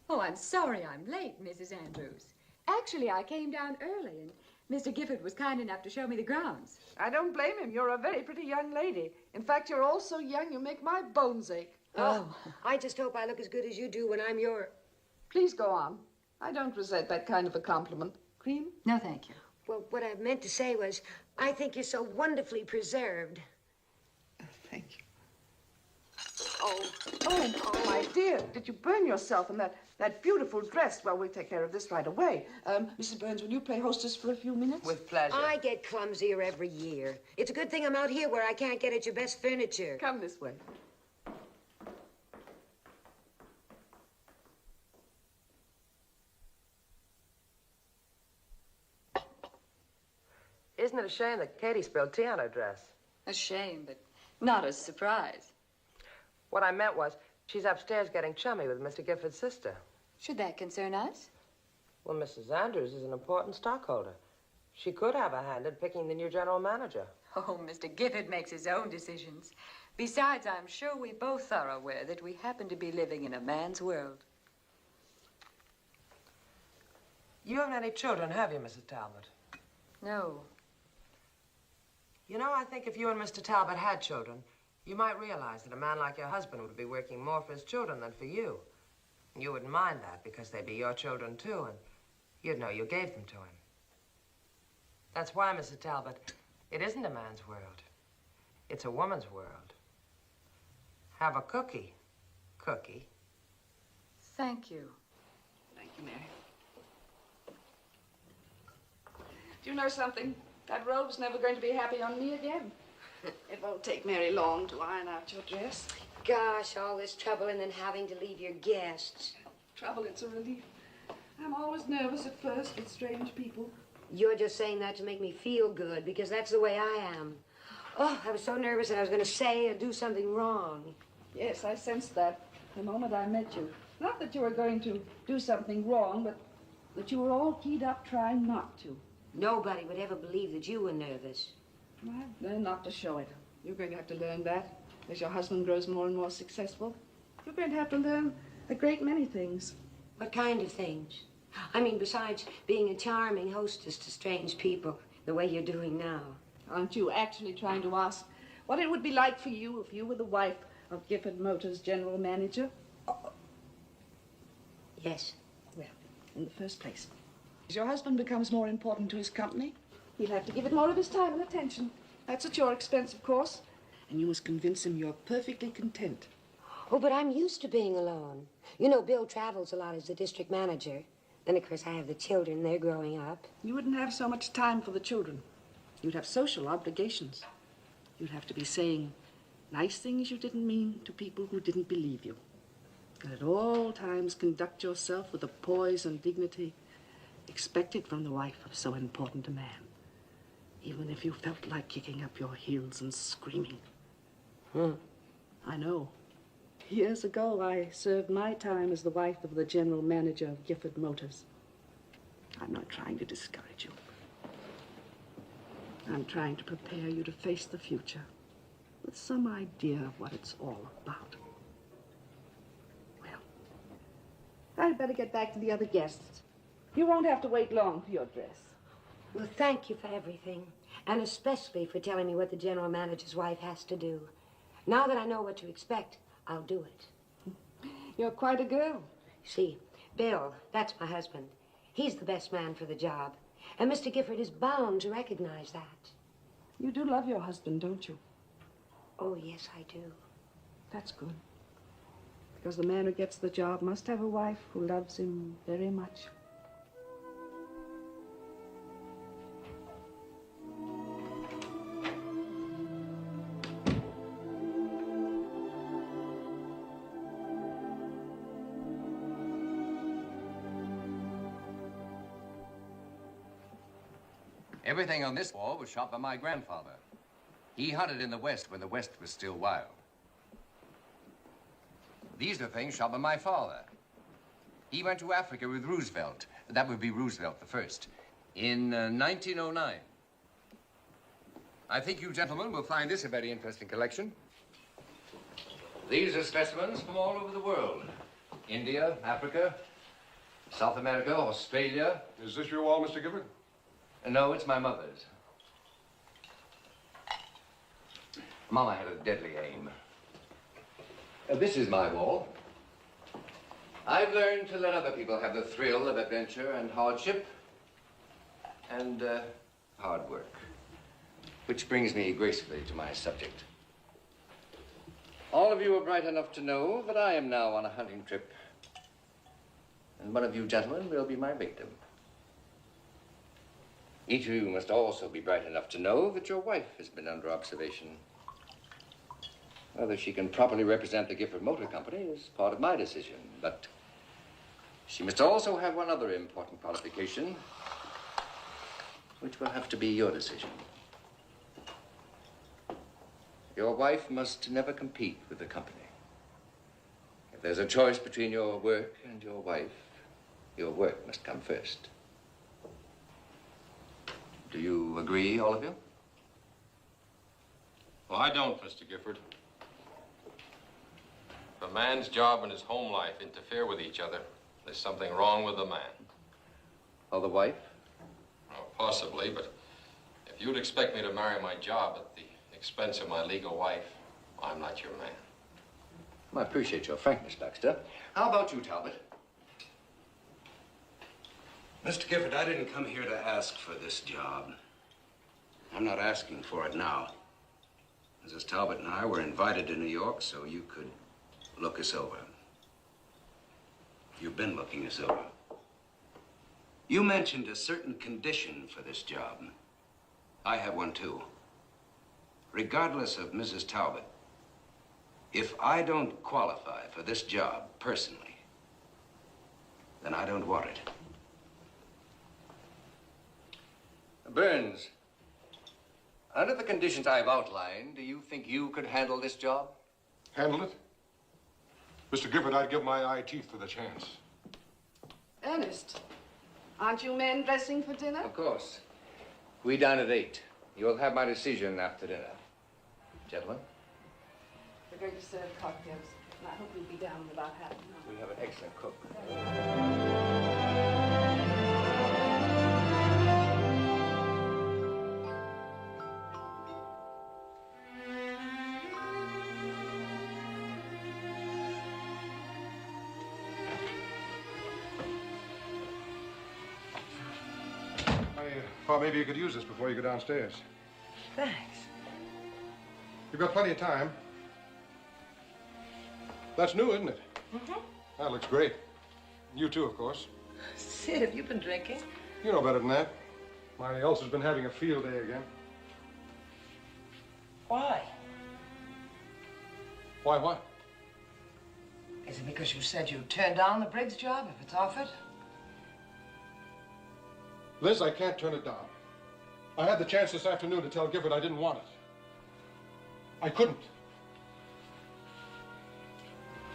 Oh, I'm sorry I'm late, Mrs. Andrews. Actually, I came down early, and Mr. Gifford was kind enough to show me the grounds. I don't blame him. You're a very pretty young lady. In fact, you're all so young you make my bones ache. Oh, I just hope I look as good as you do when I'm your... Please go on. I don't resent that kind of a compliment. Cream? No, thank you. Well, what I meant to say was, I think you're so wonderfully preserved. Thank you. Oh, my dear. Did you burn yourself in that beautiful dress? Well, we'll take care of this right away. Mrs. Burns, will you play hostess for a few minutes? With pleasure. I get clumsier every year. It's a good thing I'm out here where I can't get at your best furniture. Come this way. Isn't it a shame that Katie spilled tea on her dress? A shame, but not a surprise. What I meant was, she's upstairs getting chummy with Mr. Gifford's sister. Should that concern us? Well, Mrs. Andrews is an important stockholder. She could have a hand in picking the new general manager. Oh, Mr. Gifford makes his own decisions. Besides, I'm sure we both are aware that we happen to be living in a man's world. You haven't any children, have you, Mrs. Talbot? No. You know, I think if you and Mr. Talbot had children, you might realize that a man like your husband would be working more for his children than for you. You wouldn't mind that because they'd be your children, too, and you'd know you gave them to him. That's why, Mrs. Talbot, it isn't a man's world. It's a woman's world. Have a cookie. Cookie. Thank you. Thank you, Mary. Do you know something? That robe's never going to be happy on me again. It won't take Mary long to iron out your dress. Gosh, all this trouble and then having to leave your guests. Trouble, it's a relief. I'm always nervous at first with strange people. You're just saying that to make me feel good, because that's the way I am. Oh, I was so nervous that I was going to say or do something wrong. Yes, I sensed that the moment I met you. Not that you were going to do something wrong, but that you were all keyed up trying not to. Nobody would ever believe that you were nervous. Well, I've learned not to show it. You're going to have to learn that as your husband grows more and more successful. You're going to have to learn a great many things. What kind of things? I mean, besides being a charming hostess to strange people, the way you're doing now. Aren't you actually trying to ask what it would be like for you if you were the wife of Gifford Motors' general manager? Yes. Well, in the first place, as your husband becomes more important to his company, he'll have to give it more of his time and attention. That's at your expense, of course. And you must convince him you're perfectly content. Oh, but I'm used to being alone. You know, Bill travels a lot as the district manager. Then, of course, I have the children. They're growing up. You wouldn't have so much time for the children. You'd have social obligations. You'd have to be saying nice things you didn't mean to people who didn't believe you. And at all times conduct yourself with a poise and dignity Expect it from the wife of so important a man, even if you felt like kicking up your heels and screaming. I know. Years ago, I served my time as the wife of the general manager of Gifford Motors. I'm not trying to discourage you. I'm trying to prepare you to face the future with some idea of what it's all about. Well, I'd better get back to the other guests. You won't have to wait long for your dress. Well, thank you for everything, and especially for telling me what the general manager's wife has to do. Now that I know what to expect, I'll do it. You're quite a girl. See, Bill, that's my husband. He's the best man for the job, and Mr. Gifford is bound to recognize that. You do love your husband, don't you? Oh, yes, I do. That's good. Because the man who gets the job must have a wife who loves him very much. Everything on this wall was shot by my grandfather. He hunted in the West when the West was still wild. These are things shot by my father. He went to Africa with Roosevelt. That would be Roosevelt the first, in 1909. I think you gentlemen will find this a very interesting collection. These are specimens from all over the world. India, Africa, South America, Australia. Is this your wall, Mr. Gifford? No, it's my mother's. Mama had a deadly aim. This is my wall. I've learned to let other people have the thrill of adventure and hardship and hard work, which brings me gracefully to my subject. All of you are bright enough to know that I am now on a hunting trip, and one of you gentlemen will be my victim. Each of you must also be bright enough to know that your wife has been under observation. Whether she can properly represent the Gifford Motor Company is part of my decision, but she must also have one other important qualification, which will have to be your decision. Your wife must never compete with the company. If there's a choice between your work and your wife, your work must come first. Do you agree, all of you? Well, I don't, Mr. Gifford. If a man's job and his home life interfere with each other, there's something wrong with the man. Or the wife? Oh, possibly, but if you'd expect me to marry my job at the expense of my legal wife, I'm not your man. Well, I appreciate your frankness, Baxter. How about you, Talbot? Mr. Gifford, I didn't come here to ask for this job. I'm not asking for it now. Mrs. Talbot and I were invited to New York so you could look us over. You've been looking us over. You mentioned a certain condition for this job. I have one too. Regardless of Mrs. Talbot, if I don't qualify for this job personally, then I don't want it. Burns, under the conditions I've outlined, do you think you could handle this job? Handle it? Mr. Gifford, I'd give my eye teeth for the chance. Ernest, aren't you men dressing for dinner? Of course. We dine at 8. You'll have my decision after dinner. Gentlemen? We're going to serve cocktails, and I hope we'll be down in about half an hour. We have an excellent cook. I thought maybe you could use this before you go downstairs. Thanks. You've got plenty of time. That's new, isn't it? Mm-hmm. That looks great. You too, of course. Sid, have you been drinking? You know better than that. My ulcer's been having a field day again. Why? Why what? Is it because you said you turned down the Briggs job if it's offered? Liz, I can't turn it down. I had the chance this afternoon to tell Gifford I didn't want it. I couldn't.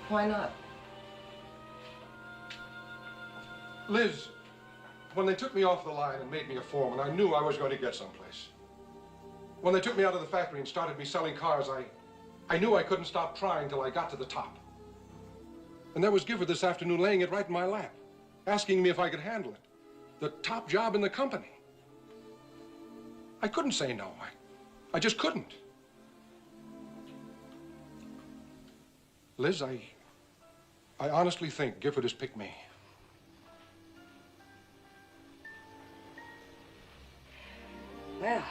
Why not? Liz, when they took me off the line and made me a foreman, I knew I was going to get someplace. When they took me out of the factory and started me selling cars, I knew I couldn't stop trying till I got to the top. And there was Gifford this afternoon laying it right in my lap, asking me if I could handle it. The top job in the company. I couldn't say no. I just couldn't. Liz, I honestly think Gifford has picked me. Well,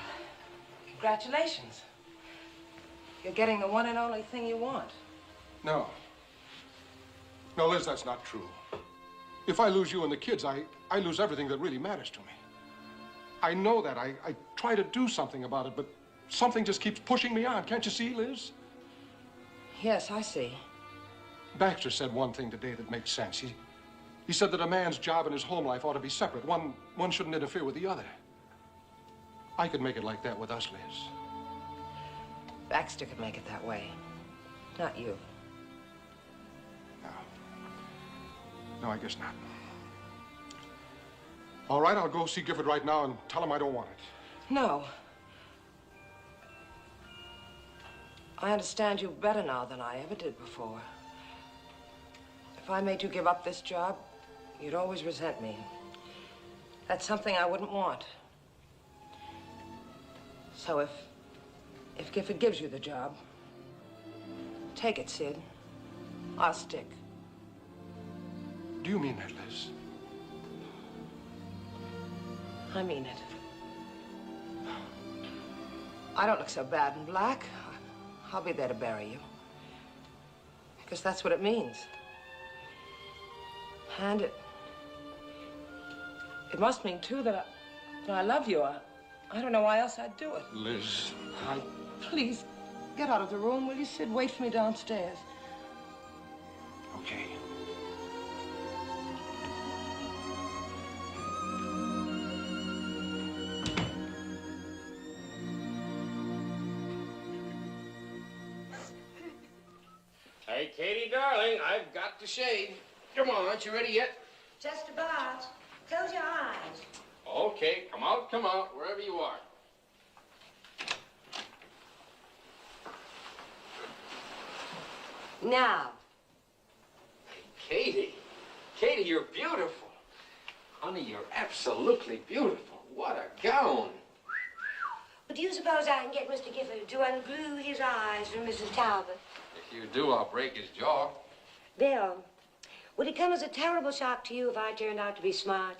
congratulations. You're getting the one and only thing you want. No. No, Liz, that's not true. If I lose you and the kids, I lose everything that really matters to me. I know that. I try to do something about it, but something just keeps pushing me on. Can't you see, Liz? Yes, I see. Baxter said one thing today that makes sense. He said that a man's job and his home life ought to be separate. One shouldn't interfere with the other. I could make it like that with us, Liz. Baxter could make it that way. Not you. No, I guess not. All right, I'll go see Gifford right now and tell him I don't want it. No. I understand you better now than I ever did before. If I made you give up this job, you'd always resent me. That's something I wouldn't want. So if Gifford gives you the job, take it, Sid. I'll stick. Do you mean that, Liz? I mean it. I don't look so bad in black. I'll be there to bury you. Because that's what it means. And it must mean, too, that I love you. I don't know why else I'd do it. Liz, Please, get out of the room, will you, Sid? Wait for me downstairs. Okay. Hey, Katie, darling, I've got to shave. Come on, aren't you ready yet? Just about. Close your eyes. Okay, come out, wherever you are. Now. Katie, you're beautiful. Honey, you're absolutely beautiful. What a gown. But do you suppose I can get Mr. Gifford to unglue his eyes from Mrs. Talbot? If you do, I'll break his jaw. Bill, would it come as a terrible shock to you if I turned out to be smart?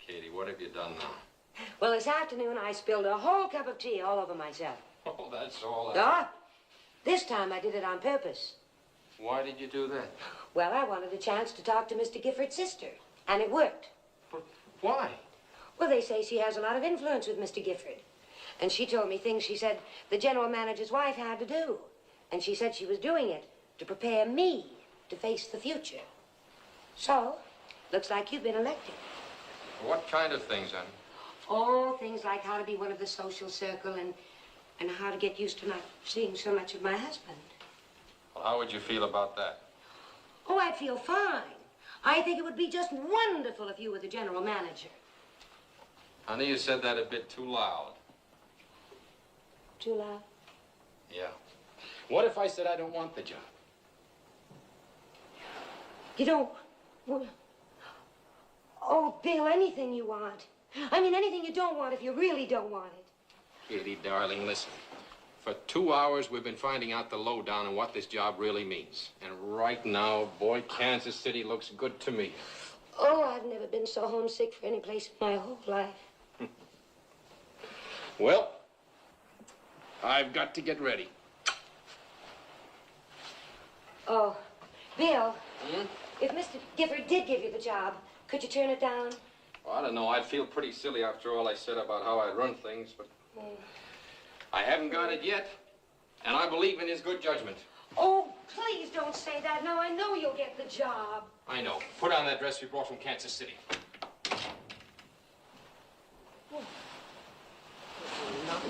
Katie, what have you done now? Well, this afternoon I spilled a whole cup of tea all over myself. Oh, that's all. This time I did it on purpose. Why did you do that? Well, I wanted a chance to talk to Mr. Gifford's sister, and it worked. But why? Well, they say she has a lot of influence with Mr. Gifford. And she told me things she said the general manager's wife had to do. And she said she was doing it to prepare me to face the future. So, looks like you've been elected. What kind of things, honey? Oh, things like how to be one of the social circle and how to get used to not seeing so much of my husband. Well, how would you feel about that? Oh, I'd feel fine. I think it would be just wonderful if you were the general manager. Honey, you said that a bit too loud. Too loud? Yeah. What if I said I don't want the job? You don't... Well, oh, Bill, anything you want. I mean, anything you don't want if you really don't want it. Katie, darling, listen. For 2 hours, we've been finding out the lowdown on what this job really means. And right now, boy, Kansas City looks good to me. Oh, I've never been so homesick for any place in my whole life. Well, I've got to get ready. Oh, Bill, if Mr. Gifford did give you the job, could you turn it down? Well, I don't know. I'd feel pretty silly after all I said about how I run things, but I haven't got it yet, and I believe in his good judgment. Oh, please don't say that. Now I know you'll get the job. I know. Put on that dress we brought from Kansas City. What? Not.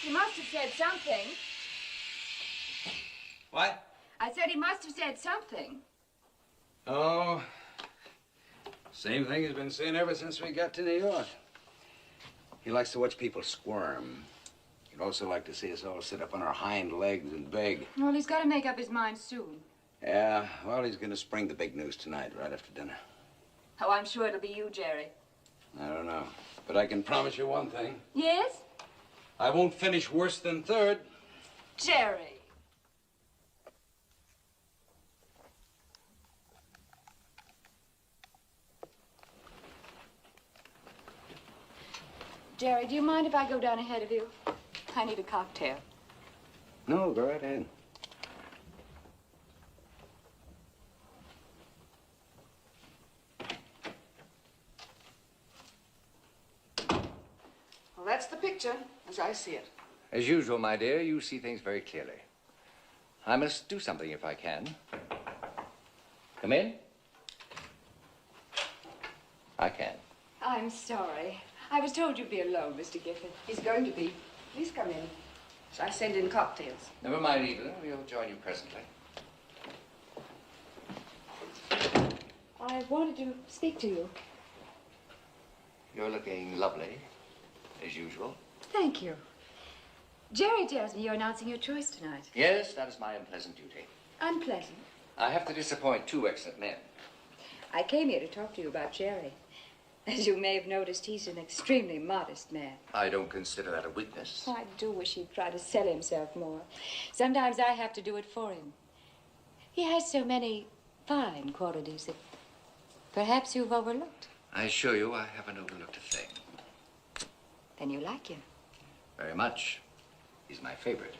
He must have said something. What? I said he must have said something. Oh, same thing he's been saying ever since we got to New York. He likes to watch people squirm. He'd also like to see us all sit up on our hind legs and beg. Well, he's got to make up his mind soon. Yeah, well, he's going to spring the big news tonight, right after dinner. Oh, I'm sure it'll be you, Jerry. I don't know. But I can promise you one thing. Yes? I won't finish worse than third. Jerry. Jerry, do you mind if I go down ahead of you? I need a cocktail. No, go right ahead. Well, that's the picture, as I see it. As usual, my dear, you see things very clearly. I must do something if I can. Come in. I can. I'm sorry. I was told you'd be alone, Mr. Gifford. He's going to be. Please come in. Shall I send in cocktails? Never mind, Evelyn. We'll join you presently. I wanted to speak to you. You're looking lovely, as usual. Thank you. Jerry tells me you're announcing your choice tonight. Yes, that is my unpleasant duty. Unpleasant. I have to disappoint two excellent men. I came here to talk to you about Jerry. As you may have noticed, he's an extremely modest man. I don't consider that a weakness. I do wish he'd try to sell himself more. Sometimes I have to do it for him. He has so many fine qualities that perhaps you've overlooked. I assure you I haven't overlooked a thing. Then you like him. Very much. He's my favorite.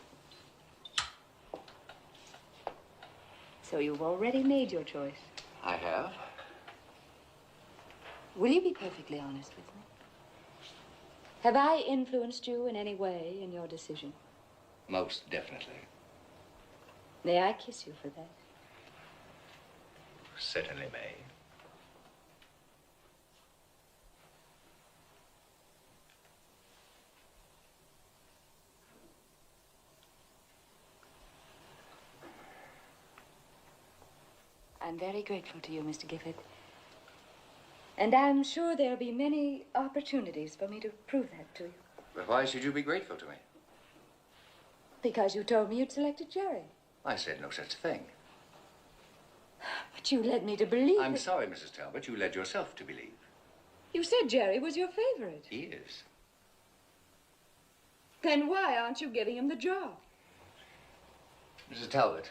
So you've already made your choice. I have. Will you be perfectly honest with me? Have I influenced you in any way in your decision? Most definitely. May I kiss you for that? Certainly may. I'm very grateful to you, Mr. Gifford. And I'm sure there'll be many opportunities for me to prove that to you. But why should you be grateful to me? Because you told me you'd selected Jerry. I said no such thing. But you led me to believe I'm that... sorry, Mrs. Talbot. You led yourself to believe. You said Jerry was your favorite. He is. Then why aren't you giving him the job? Mrs. Talbot,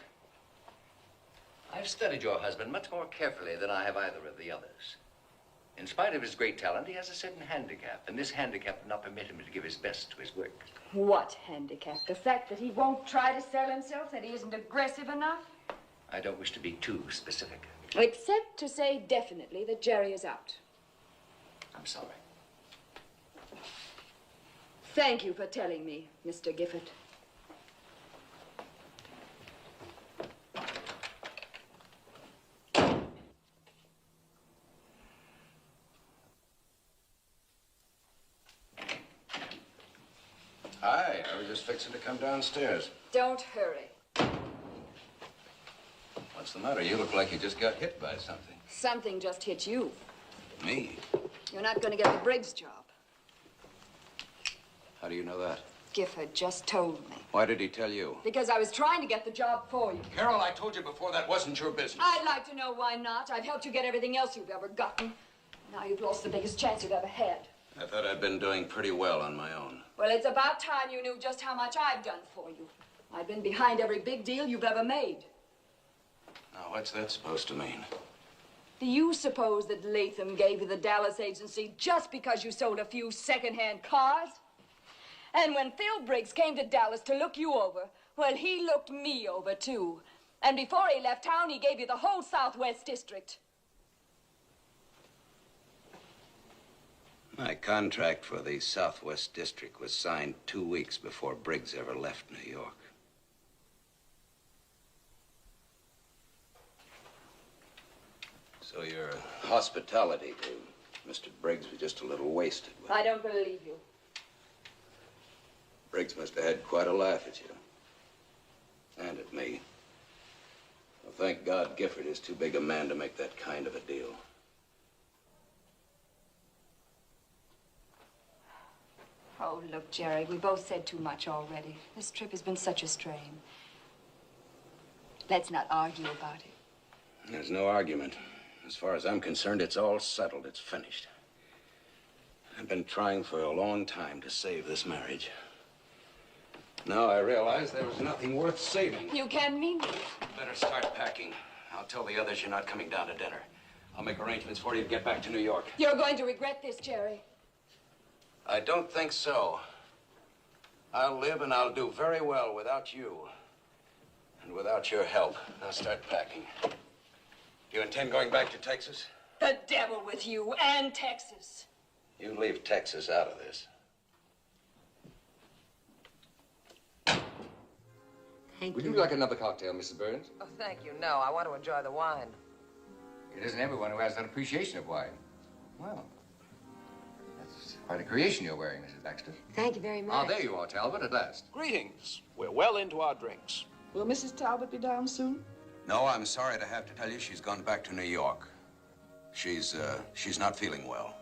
I've studied your husband much more carefully than I have either of the others. In spite of his great talent, he has a certain handicap, and this handicap will not permit him to give his best to his work. What handicap? The fact that he won't try to sell himself, that he isn't aggressive enough? I don't wish to be too specific. Except to say definitely that Jerry is out. I'm sorry. Thank you for telling me, Mr. Gifford. Hi, I was just fixing to come downstairs. Don't hurry. What's the matter? You look like you just got hit by something. Something just hit you. Me? You're not going to get the Briggs job. How do you know that? Gifford just told me. Why did he tell you? Because I was trying to get the job for you. Carol, I told you before that wasn't your business. I'd like to know why not. I've helped you get everything else you've ever gotten. Now you've lost the biggest chance you've ever had. I thought I'd been doing pretty well on my own. Well, it's about time you knew just how much I've done for you. I've been behind every big deal you've ever made. Now, what's that supposed to mean? Do you suppose that Latham gave you the Dallas agency just because you sold a few second-hand cars? And when Phil Briggs came to Dallas to look you over, well, he looked me over, too. And before he left town, he gave you the whole Southwest District. My contract for the Southwest District was signed 2 weeks before Briggs ever left New York. So your hospitality to Mr. Briggs was just a little wasted. I don't believe you. Briggs must have had quite a laugh at you. And at me. Well, thank God Gifford is too big a man to make that kind of a deal. Oh, look, Jerry, we both said too much already. This trip has been such a strain. Let's not argue about it. There's no argument. As far as I'm concerned, it's all settled. It's finished. I've been trying for a long time to save this marriage. Now I realize there was nothing worth saving. You can't mean it. Better start packing. I'll tell the others you're not coming down to dinner. I'll make arrangements for you to get back to New York. You're going to regret this, Jerry. I don't think so. I'll live and I'll do very well without you. And without your help. Now start packing. Do you intend going back to Texas? The devil with you and Texas. You leave Texas out of this. Thank Would you. you like another cocktail, Mrs. Burns? Oh, thank you. No, I want to enjoy the wine. It isn't everyone who has an appreciation of wine. Well, that's quite a creation you're wearing, Mrs. Baxter. Thank you very much. Ah, there you are, Talbot, at last. Greetings. We're well into our drinks. Will Mrs. Talbot be down soon? No, I'm sorry to have to tell you she's gone back to New York. She's not feeling well.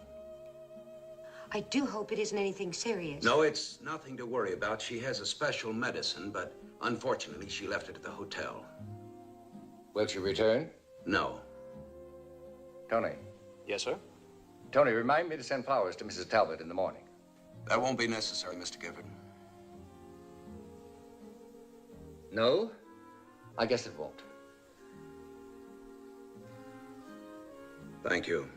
I do hope it isn't anything serious. No, it's nothing to worry about. She has a special medicine, but unfortunately, she left it at the hotel. Will she return? No. Tony. Yes, sir? Tony, remind me to send flowers to Mrs. Talbot in the morning. That won't be necessary, Mr. Gifford. No? I guess it won't. Thank you.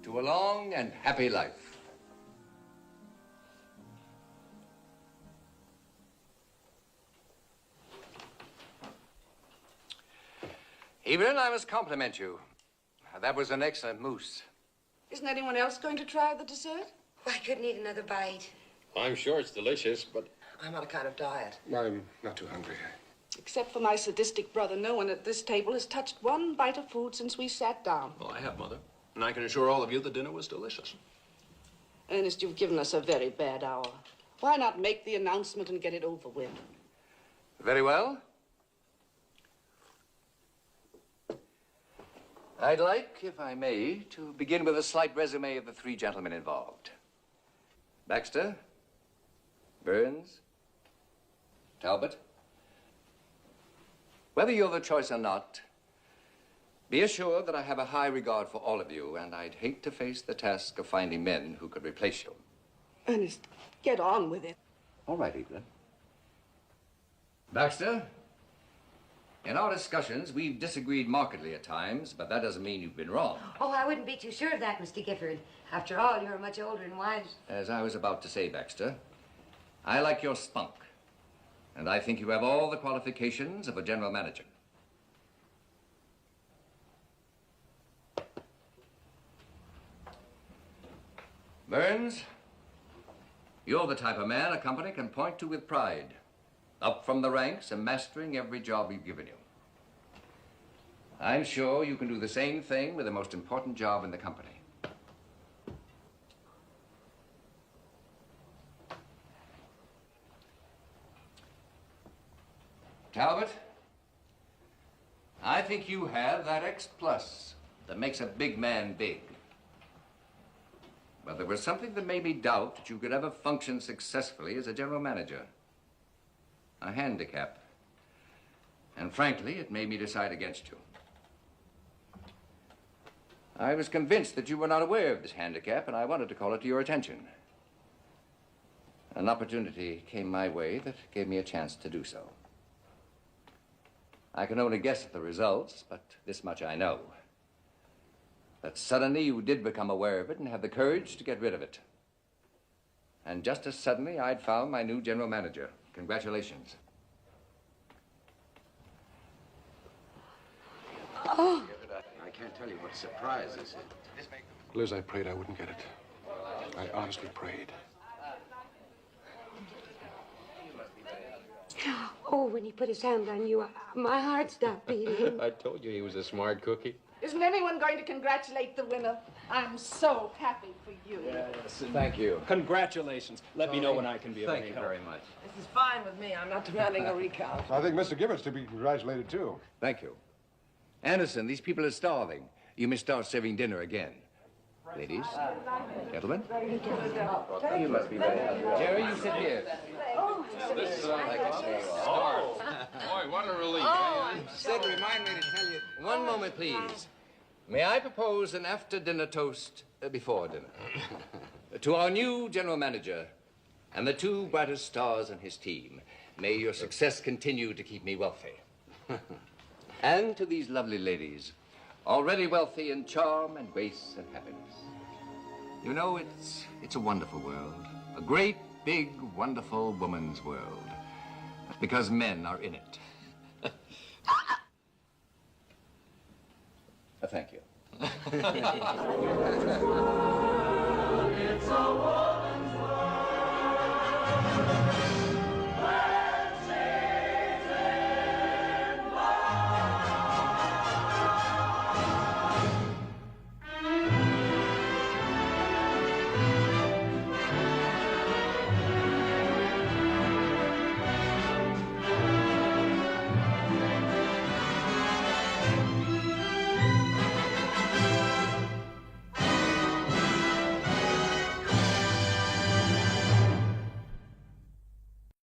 To a long and happy life. Evelyn, I must compliment you. That was an excellent mousse. Isn't anyone else going to try the dessert? I couldn't eat another bite. I'm sure it's delicious, but I'm on a kind of diet. I'm not too hungry. Except for my sadistic brother, no one at this table has touched one bite of food since we sat down. Well, I have, Mother. And I can assure all of you the dinner was delicious. Ernest, you've given us a very bad hour. Why not make the announcement and get it over with? Very well. I'd like, if I may, to begin with a slight resume of the three gentlemen involved. Baxter, Burns, Talbot. Whether you're the choice or not, be assured that I have a high regard for all of you, and I'd hate to face the task of finding men who could replace you. Ernest, get on with it. All right, Evelyn. Baxter, in our discussions, we've disagreed markedly at times, but that doesn't mean you've been wrong. Oh, I wouldn't be too sure of that, Mr. Gifford. After all, you're much older and wiser. As I was about to say, Baxter, I like your spunk, and I think you have all the qualifications of a general manager. Burns, you're the type of man a company can point to with pride, up from the ranks and mastering every job we've given you. I'm sure you can do the same thing with the most important job in the company. Talbot, I think you have that X plus that makes a big man big. But there was something that made me doubt that you could ever function successfully as a general manager. A handicap. And frankly, it made me decide against you. I was convinced that you were not aware of this handicap, and I wanted to call it to your attention. An opportunity came my way that gave me a chance to do so. I can only guess at the results, but this much I know. That suddenly you did become aware of it and have the courage to get rid of it. And just as suddenly, I'd found my new general manager. Congratulations. Oh. I can't tell you what surprise this is. Liz, I prayed I wouldn't get it. I honestly prayed. Oh, when he put his hand on you, my heart stopped beating. I told you he was a smart cookie. Isn't anyone going to congratulate the winner? I'm so happy for you. Yes, thank you. Congratulations. Let me know when I can be of Thank any you help. very much. This is fine with me. I'm not demanding a recount. I think Mr. Gibbons to be congratulated, too. Thank you. Anderson, these people are starving. You may start serving dinner again. Ladies, gentlemen. You must be very happy. Jerry, you sit here. This is like a star. Boy, what a relief. Sid, remind me to tell you. One moment, please. May I propose an after-dinner toast before dinner? To our new general manager and the two brightest stars on his team. May your success continue to keep me wealthy. And to these lovely ladies, already wealthy in charm and grace and happiness. You know, it's a wonderful world. A great, big, wonderful woman's world. Because men are in it. Thank you.